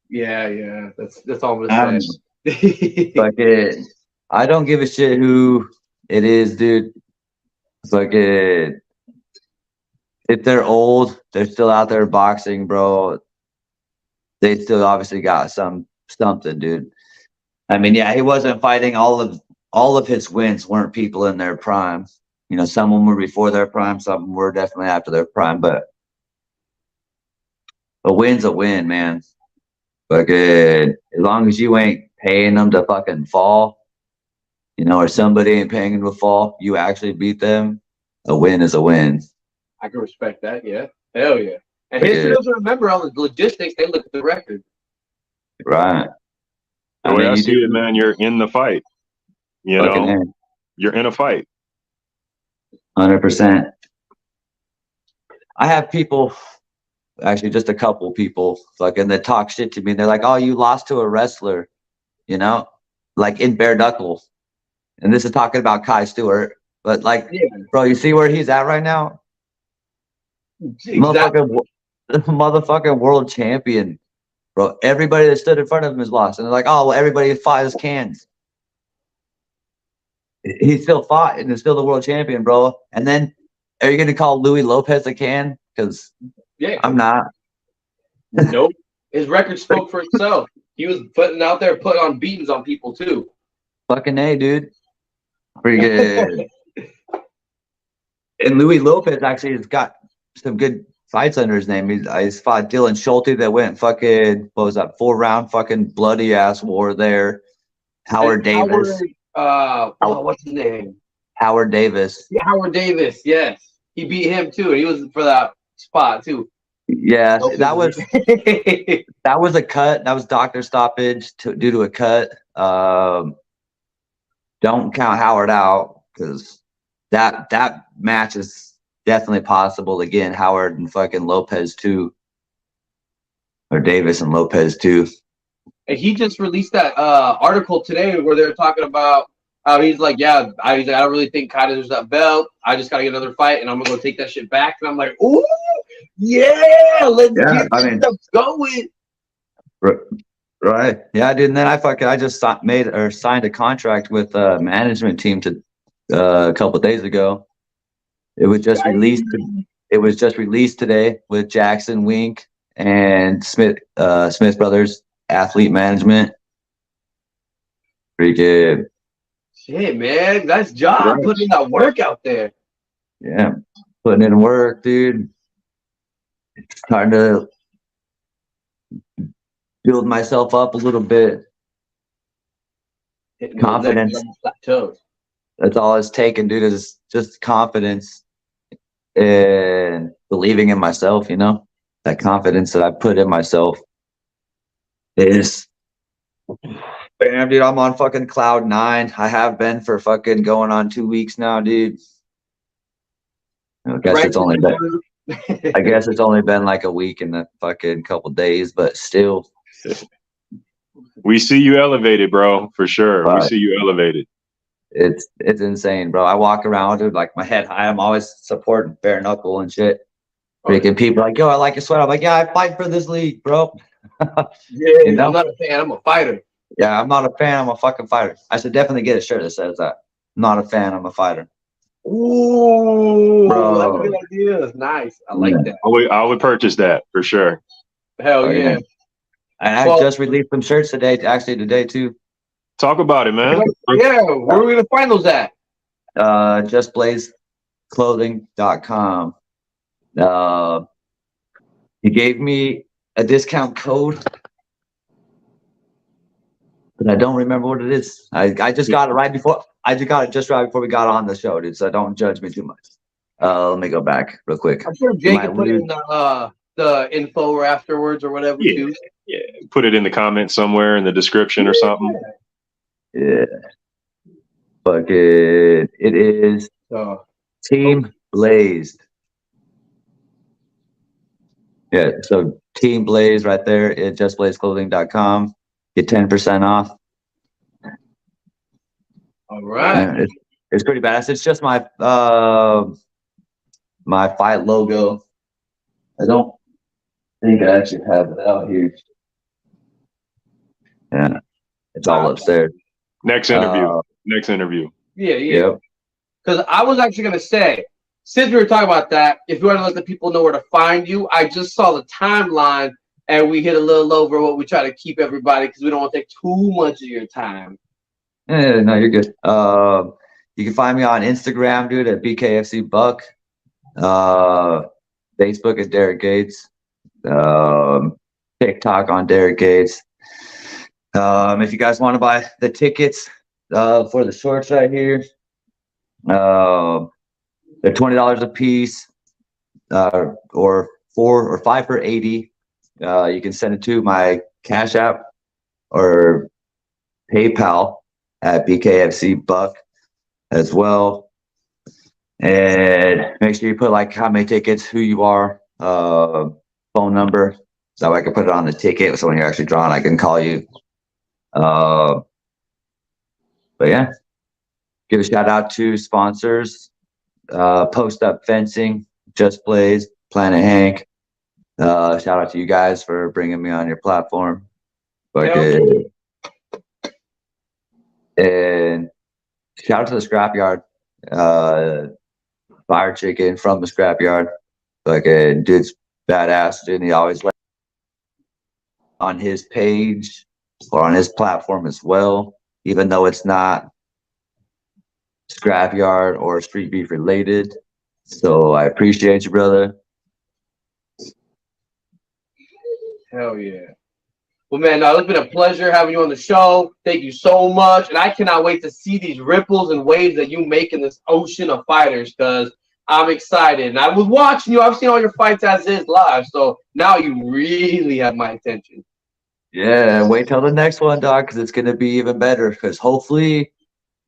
that's all I'm gonna say. Fucking, I don't give a shit who it is, dude. Fucking, if they're old, they're still out there boxing, bro. They still obviously got something, dude. I mean, yeah, he wasn't fighting. All of his wins weren't people in their prime. You know, some of them were before their prime, some of them were definitely after their prime. But a win's a win, man. Fucking, as long as you ain't paying them to fucking fall, you know, or somebody ain't paying them to fall, you actually beat them. A win is a win. I can respect that. Yeah, hell yeah. And history doesn't remember all the logistics. They look at the record. Right. The way I see it, man, you're in the fight. You know, you're in a fight. 100%. I have people, actually just a couple people, fucking that talk shit to me. They're like, oh, you lost to a wrestler, you know, like in bare knuckles. And this is talking about Kai Stewart. But like, bro, you see where he's at right now? Exactly. Motherfucking world champion, bro. Everybody that stood in front of him is lost. And they're like, oh, well, everybody fought his cans. He still fought and is still the world champion, bro. And then are you going to call Louis Lopez a can? Because I'm not. Nope. His record spoke for itself. He was putting on beatings on people too. Fucking A, dude. Pretty good. And Louis Lopez actually has got some good fights under his name. He's fought Dylan Schulte that went fucking, what was that, 4-round fucking bloody ass war there. Howard Davis. What's his name? Howard Davis. Yeah, Howard Davis, yes. He beat him too, and he was for that spot too. Yeah, that was a cut. That was doctor stoppage due to a cut. Don't count Howard out because that match is definitely possible again. Howard and fucking Lopez too, or Davis and Lopez too. And he just released that article today where they're talking about how he's like, I don't really think Kai deserves that belt. I just gotta get another fight, and I'm gonna go take that shit back. And I'm like, ooh, let's get stuff going. Right. Yeah, dude. And then I just signed a contract with a management team to a couple of days ago. It was just released. it was just released today with Jackson Wink and Smith Brothers Athlete Management. Pretty good. Shit, man. Nice job putting that work out there. Yeah, putting in work, dude. Trying to build myself up a little bit. Confidence. That's all it's taken, dude, is just confidence and believing in myself, you know? That confidence that I put in myself is, bam, dude, I'm on fucking cloud 9. I have been for fucking going on 2 weeks now, dude. I guess it's only been like a week and a fucking couple days, but still. We see you elevated, bro, for sure. Right. We see you elevated. It's insane, bro. I walk around with like my head high. I'm always supporting bare knuckle and shit. Freaking people like, yo, I like your sweater. I'm like, yeah, I fight for this league, bro. Yeah, you know? I'm not a fan. I'm a fighter. Yeah, I'm not a fan. I'm a fucking fighter. I should definitely get a shirt that says that. I'm not a fan. I'm a fighter. Ooh, bro. that's a good idea. That's nice. I like that. I would purchase that for sure. Hell yeah. And I just released some shirts today, today too. Talk about it, man. Yeah, where are we gonna find those at? JustBlazeClothing.com. He gave me a discount code, but I don't remember what it is. I just got it right before. I just got it just right before we got on the show, dude. So don't judge me too much. Let me go back real quick. I'm sure Jake can put in the info or afterwards or whatever too. Yeah, put it in the comments somewhere in the description or something. Yeah. But it is Team Blazed. Yeah, so Team Blaze right there at justblazeclothing.com. Get 10% off. All right. It's pretty badass. It's just my my fight logo. I don't think I actually have it out here. Yeah, it's all upstairs. Next interview. Yeah. Because I was actually gonna say, since we were talking about that, if you want to let the people know where to find you, I just saw the timeline and we hit a little over what we try to keep everybody because we don't want to take too much of your time. Yeah, no, you're good. You can find me on Instagram, dude, at BKFC Buck. Facebook at Darrick Gates. TikTok on Darrick Gates. If you guys want to buy the tickets for the shorts right here, they're $20 a piece, or 4 or 5 for 80. You can send it to my Cash App or PayPal at BKFC Buck as well. And make sure you put like how many tickets, who you are, phone number, so I can put it on the ticket. So when you're actually drawn, I can call you. But yeah, give a shout out to sponsors, Post Up Fencing, Just Blaze, Planet Hank. Shout out to you guys for bringing me on your platform. And shout out to the Scrapyard, Fire Chicken from the Scrapyard. Dude's badass, dude. And he always on his page or on his platform as well, even though it's not Scrapyard or Street Beef related. So I appreciate you, brother. Hell yeah. Well, man, it's been a pleasure having you on the show. Thank you so much. And I cannot wait to see these ripples and waves that you make in this ocean of fighters because I'm excited. And I was watching you. I've seen all your fights as is live. So now you really have my attention. Yeah, wait till the next one, dog, because it's going to be even better. Because hopefully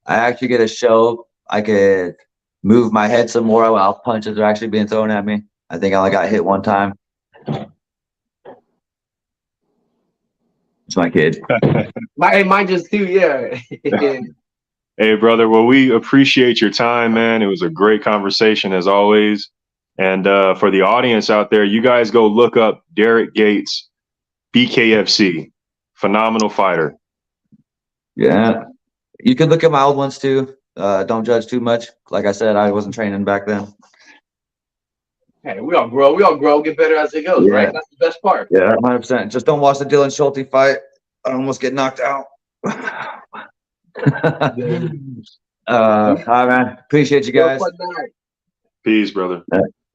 I actually get a show. I could move my head some more while punches are actually being thrown at me. I think I only got hit one time. It's my kid. Mine just too, yeah. Hey, brother. Well, we appreciate your time, man. It was a great conversation as always. And for the audience out there, you guys go look up Darrick Gates, BKFC, phenomenal fighter. Yeah. You could look at my old ones too. Don't judge too much. Like I said, I wasn't training back then. Hey, we all grow, get better as it goes, right? That's the best part. Yeah, 100%. Just don't watch the Dylan Schulte fight. I almost get knocked out. All right, man. Appreciate you guys. Peace, brother.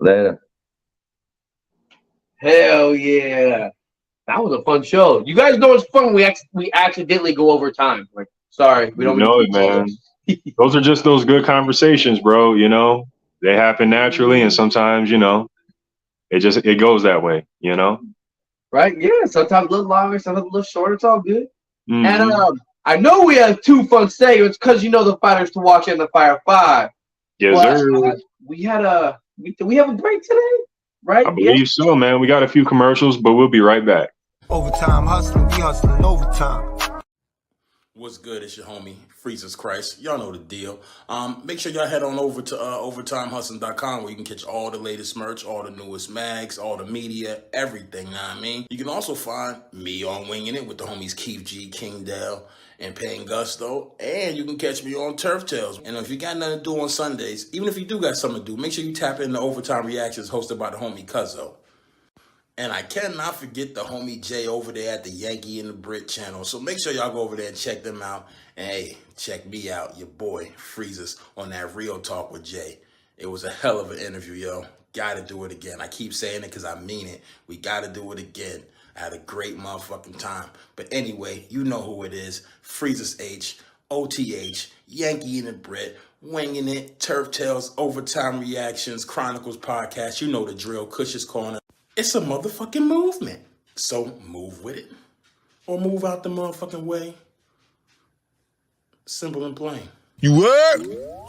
Later. Hell yeah. That was a fun show. You guys know it's fun. We accidentally go over time. Like, sorry, we don't know it, man. Those are just those good conversations, bro. You know, they happen naturally, and sometimes, you know, it goes that way. You know, right? Yeah. Sometimes a little longer, sometimes a little shorter. It's all good. Mm-hmm. And I know we have 2 fun segments because you know the fighters to watch in the Fire 5. Yes, sir. We have a break today, right? I believe so, man. We got a few commercials, but we'll be right back. Overtime hustling, we hustling overtime. What's good? It's your homie, Freezes Christ. Y'all know the deal. Make sure y'all head on over to overtimehustling.com where you can catch all the latest merch, all the newest mags, all the media, everything, know what I mean? You can also find me on Winging It with the homies Keith G, King Dale, and Payne Gusto. And you can catch me on Turf Tales. And if you got nothing to do on Sundays, even if you do got something to do, make sure you tap into Overtime Reactions hosted by the homie Cuzzo. And I cannot forget the homie Jay over there at the Yankee and the Brit channel. So make sure y'all go over there and check them out. And hey, check me out, your boy Freezes, on that Real Talk with Jay. It was a hell of an interview, yo. Gotta do it again. I keep saying it because I mean it. We gotta do it again. I had a great motherfucking time. But anyway, you know who it is. Freezes H, OTH, Yankee and the Brit, Winging It, Turf Tales, Overtime Reactions, Chronicles Podcast. You know the drill, Cush's Corner. It's a motherfucking movement. So move with it or move out the motherfucking way. Simple and plain. You heard?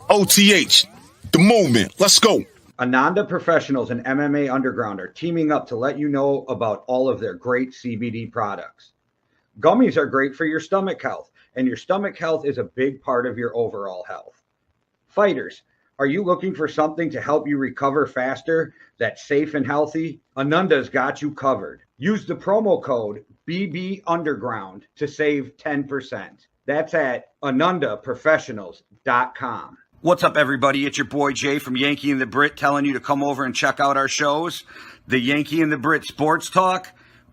OTH, the movement. Let's go. Ananda Professionals and MMA Underground are teaming up to let you know about all of their great CBD products. Gummies are great for your stomach health, and your stomach health is a big part of your overall health. Fighters, are you looking for something to help you recover faster that's safe and healthy? Ananda's got you covered. Use the promo code BB Underground to save 10%. That's at AnandaProfessionals.com. What's up, everybody? It's your boy Jay from Yankee and the Brit telling you to come over and check out our shows. The Yankee and the Brit Sports Talk,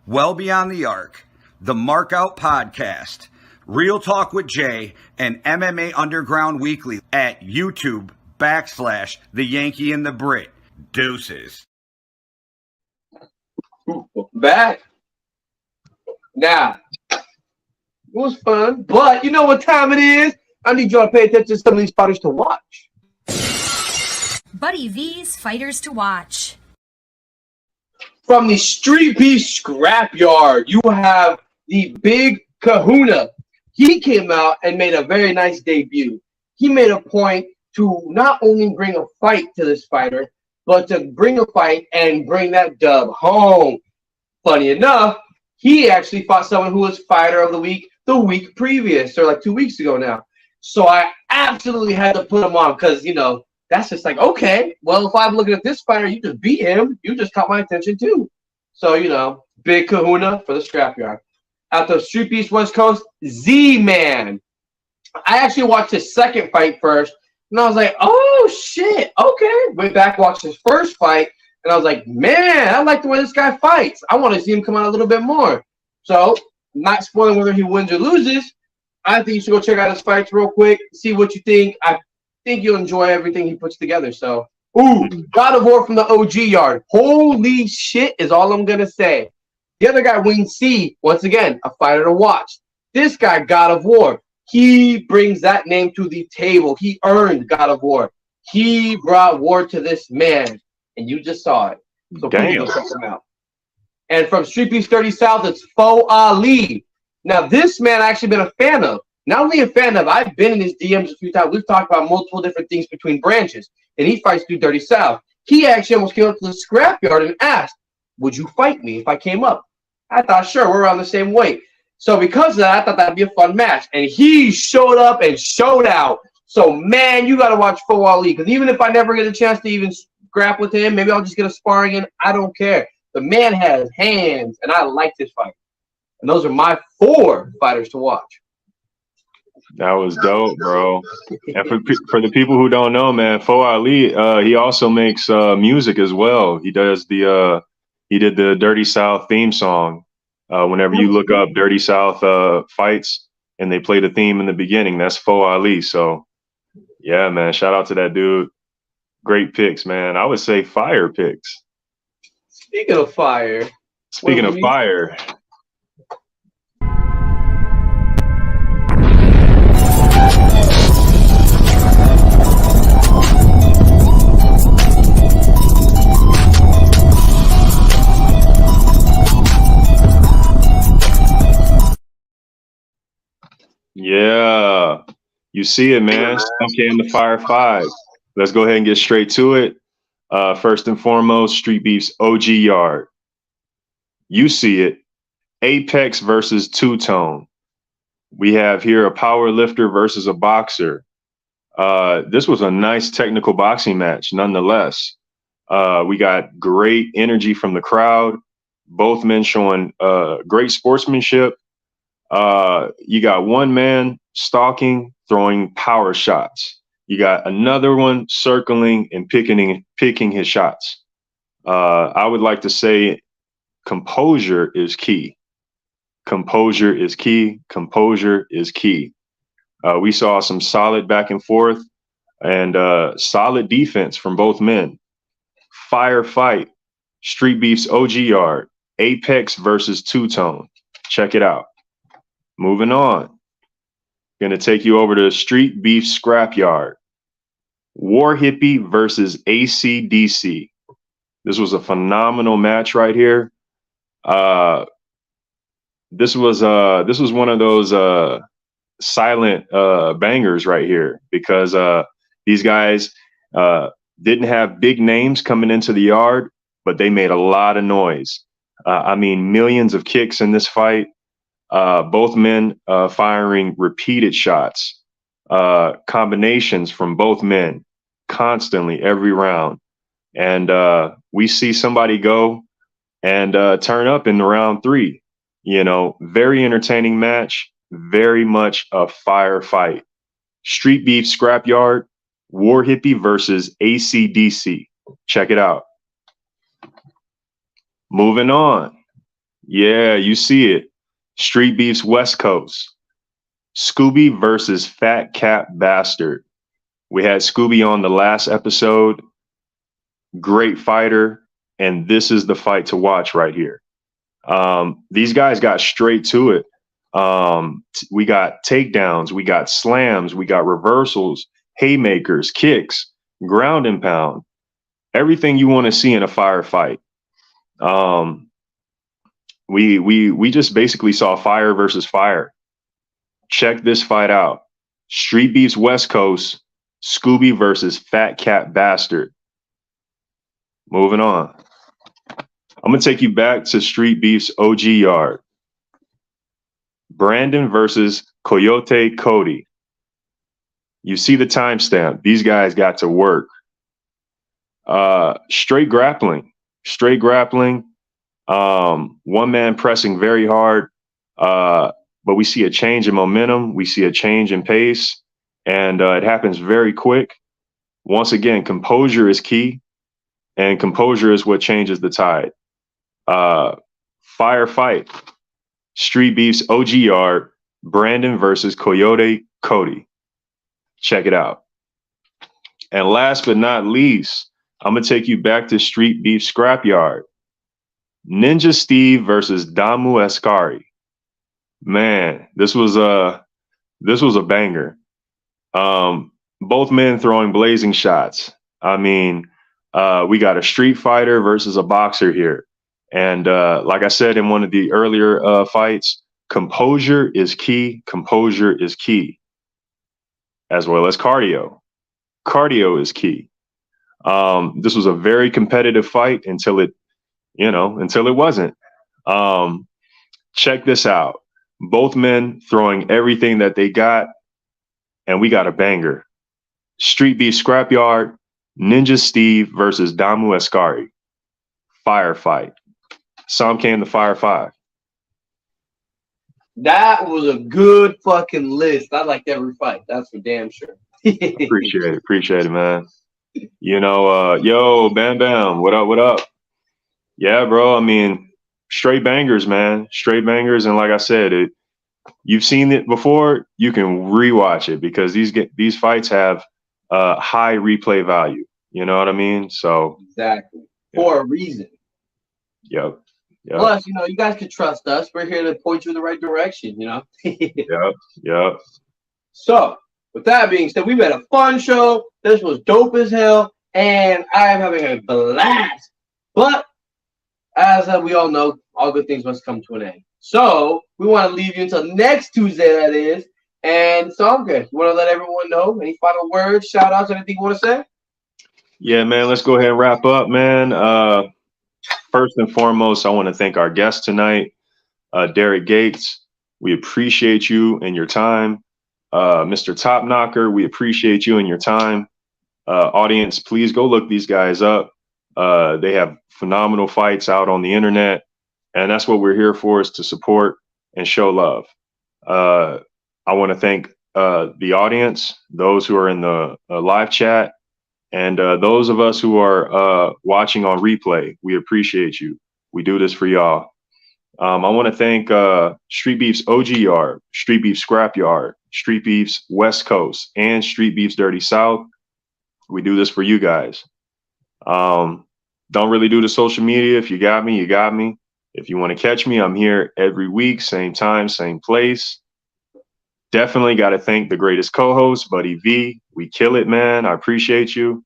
Well Beyond the Arc, the Markout Podcast, Real Talk with Jay, and MMA Underground Weekly at YouTube.com/The Yankee and the Brit. Deuces. Back. Now, it was fun, but you know what time it is? I need y'all to pay attention to some of these fighters to watch. Buddy V's Fighters to Watch. From the StreetBeefs Scrapyard, you have the Big Kahuna. He came out and made a very nice debut. He made a point to not only bring a fight to this fighter, but to bring a fight and bring that dub home. Funny enough, he actually fought someone who was fighter of the week previous, or like 2 weeks ago now. So I absolutely had to put him on because, you know, that's just like, okay, well, if I'm looking at this fighter, you just beat him. You just caught my attention too. So, you know, Big Kahuna for the Scrapyard. At the StreetBeefs West Coast, Z-Man. I actually watched his second fight first, and I was like, oh, shit, okay. Went back, watched his first fight, and I was like, man, I like the way this guy fights. I want to see him come out a little bit more. So, not spoiling whether he wins or loses, I think you should go check out his fights real quick, see what you think. I think you'll enjoy everything he puts together. So, God of War from the OG yard. Holy shit is all I'm going to say. The other guy, Wing C, once again, a fighter to watch. This guy, God of War, he brings that name to the table. He earned God of War. He brought war to this man, and you just saw it. So please go check him out. And from StreetBeefs 30 South, it's Fo Ali. Now, this man I've actually been a fan of. Not only a fan of, I've been in his DMs a few times. We've talked about multiple different things between branches, and he fights through Dirty South. He actually almost came up to the Scrapyard and asked, would you fight me if I came up? I thought, sure, we're around the same weight. So because of that, I thought that'd be a fun match. And he showed up and showed out. So, man, you got to watch Fo Ali, because even if I never get a chance to even scrap with him, maybe I'll just get a sparring in. I don't care. The man has hands, and I like this fight. And those are my 4 fighters to watch. That was dope, bro. And for the people who don't know, man, Fo Ali, he also makes music as well. He does he did the Dirty South theme song. Whenever you look up Dirty South fights and they play the theme in the beginning, that's Fo Ali. So yeah, man, shout out to that dude. Great picks, man. I would say fire picks. Speaking of fire. Speaking of fire. Yeah, you see it, man. Okay, in the Fire 5. Let's go ahead and get straight to it. First and foremost, Street Beefs OG Yard. You see it. Apex versus Two Tone. We have here a power lifter versus a boxer. This was a nice technical boxing match, nonetheless. We got great energy from the crowd. Both men showing great sportsmanship. You got one man stalking, throwing power shots. You got another one circling and picking his shots. I would like to say composure is key. Composure is key. Composure is key. We saw some solid back and forth and solid defense from both men. Fire fight. Street Beefs OG Yard. Apex versus Two Tone. Check it out. Moving on. Going to take you over to Street Beefs Scrapyard. War Hippie versus AC/DC. This was a phenomenal match right here. This was one of those silent bangers right here because these guys didn't have big names coming into the yard, but they made a lot of noise. I mean, millions of kicks in this fight. Both men firing repeated shots, combinations from both men constantly every round. And we see somebody go and turn up in round 3. You know, very entertaining match, very much a fire fight. Street Beefs Scrapyard, War Hippie versus AC/DC. Check it out. Moving on. Yeah, you see it. Street Beefs West Coast. Scooby versus Fat Cat Bastard. We had Scooby on the last episode. Great fighter. And this is the fight to watch right here. These guys got straight to it. We got takedowns. We got slams. We got reversals, haymakers, kicks, ground and pound. Everything you want to see in a fire fight. We just basically saw fire versus fire. Check this fight out. Street Beefs West Coast, Scooby versus Fat Cat Bastard. Moving on. I'm going to take you back to Street Beefs OG Yard. Brandon versus Coyote Cody. You see the timestamp. These guys got to work. Straight grappling. Straight grappling. One man pressing very hard, but we see a change in momentum. We see a change in pace, and it happens very quick. Once again, composure is key, and composure is what changes the tide. Fire fight. Street Beefs OG Yard, Brandon versus Coyote Cody. Check it out. And last but not least, I'm going to take you back to Street Beefs Scrapyard. Ninja Steve versus Damu Askari. Man, this was a banger. Both men throwing blazing shots. I mean, we got a street fighter versus a boxer here. And like I said in one of the earlier fights, composure is key. Composure is key, as well as cardio. Cardio is key. This was a very competitive fight until it wasn't. Check this out. Both men throwing everything that they got, and we got a banger. Street Beefs Scrapyard, Ninja Steve versus Damu Askari. Fire fight. Some came the Fire 5. That was a good fucking list. I liked every fight. That's for damn sure. Appreciate it, man. You know, yo, Bam Bam, what up, what up? Yeah, bro. I mean, straight bangers, man. Straight bangers. And like I said, you've seen it before, you can rewatch it because these fights have high replay value. You know what I mean? So exactly. For a reason. Yep. Plus, you know, you guys can trust us. We're here to point you in the right direction, you know? Yep. So, with that being said, we've had a fun show. This was dope as hell, and I am having a blast. But, as we all know, all good things must come to an end. So, we want to leave you until next Tuesday, that is. And so, I'm good. You want to let everyone know? Any final words, shout-outs, anything you want to say? Yeah, man, let's go ahead and wrap up, man. First and foremost, I want to thank our guest tonight, Darrick Gates. We appreciate you and your time. Mr. Top Knocker, we appreciate you and your time. Audience, please go look these guys up. They have phenomenal fights out on the internet, and that's what we're here for, is to support and show love. I want to thank the audience, those who are in the live chat, and those of us who are watching on replay. We appreciate you. We do this for y'all. I want to thank StreetBeefs OG Yard, StreetBeefs Scrapyard, StreetBeefs West Coast, and StreetBeefs Dirty South. We do this for you guys. Don't really do the social media. If you got me, you got me. If you want to catch me, I'm here every week, same time, same place. Definitely got to thank the greatest co-host, Buddy V. We kill it, man. I appreciate you.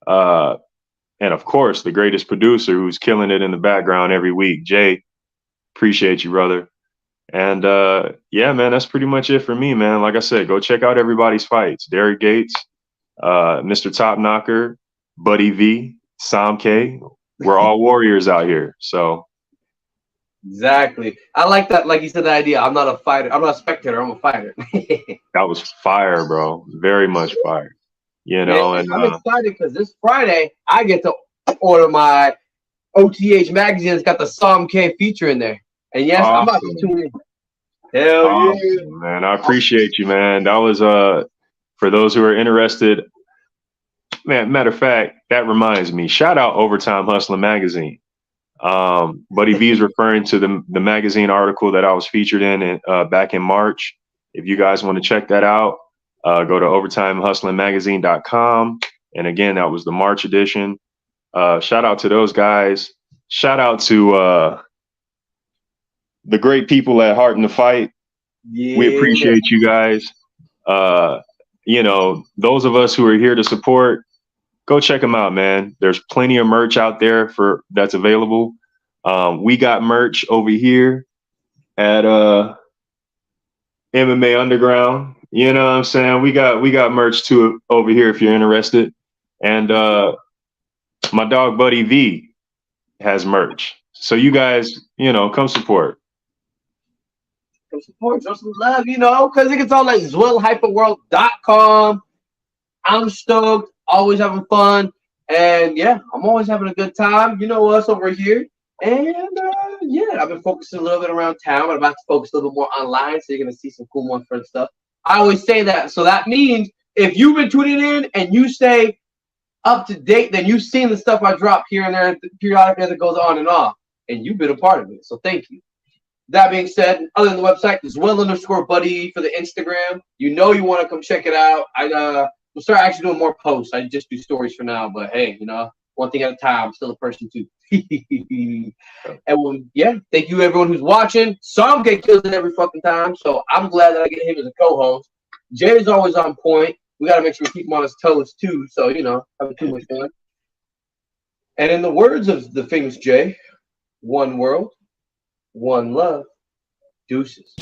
And of course, the greatest producer who's killing it in the background every week, Jay. Appreciate you, brother. And yeah, man, that's pretty much it for me, man. Like I said, go check out everybody's fights. Darrick Gates, Mr. Top Knocker, Buddy V, Sam K. We're all warriors out here. So exactly. I like that. Like you said, the idea. I'm not a fighter. I'm not a spectator. I'm a fighter. That was fire, bro. Very much fire. You know, Man, and I'm excited because this Friday I get to order my OTH magazine. It's got the Sam K feature in there. And yes, awesome. I'm about to tune in. Hell awesome, yeah, man. I appreciate you, man. That was for those who are interested. Man, matter of fact, that reminds me. Shout out Overtime Hustling magazine. Buddy V is referring to the magazine article that I was featured in back in March. If you guys want to check that out, go to overtimehustlingmagazine.com. And again, that was the March edition. Shout out to those guys. Shout out to the great people at Heart in the Fight. yeah. We appreciate you guys. You know, those of us who are here to support, go check them out, man. There's plenty of merch out there that's available. We got merch over here at MMA Underground. You know what I'm saying? We got merch too over here if you're interested. And my dog Buddy V has merch. So you guys, you know, come support. Come support, show some love, you know, because it gets all like zwillhyperworld.com. I'm stoked, always having fun. And yeah, I'm always having a good time. You know us over here. And yeah, I've been focusing a little bit around town, but I'm about to focus a little bit more online. So you're going to see some cool one friend stuff. I always say that. So that means if you've been tuning in and you stay up to date, then you've seen the stuff I drop here and there periodically as it goes on and off. And you've been a part of it. So thank you. That being said, other than the website, there's Will_Buddy for the Instagram. You know you want to come check it out. We'll start actually doing more posts. I just do stories for now, but hey, you know, one thing at a time. I'm still a person too. And yeah, thank you everyone who's watching. Some get killed it every fucking time, so I'm glad that I get him as a co-host. Jay is always on point. We gotta make sure we keep him on his toes too, so you know, having too much fun. And in the words of the famous Jay, one world, one love, deuces.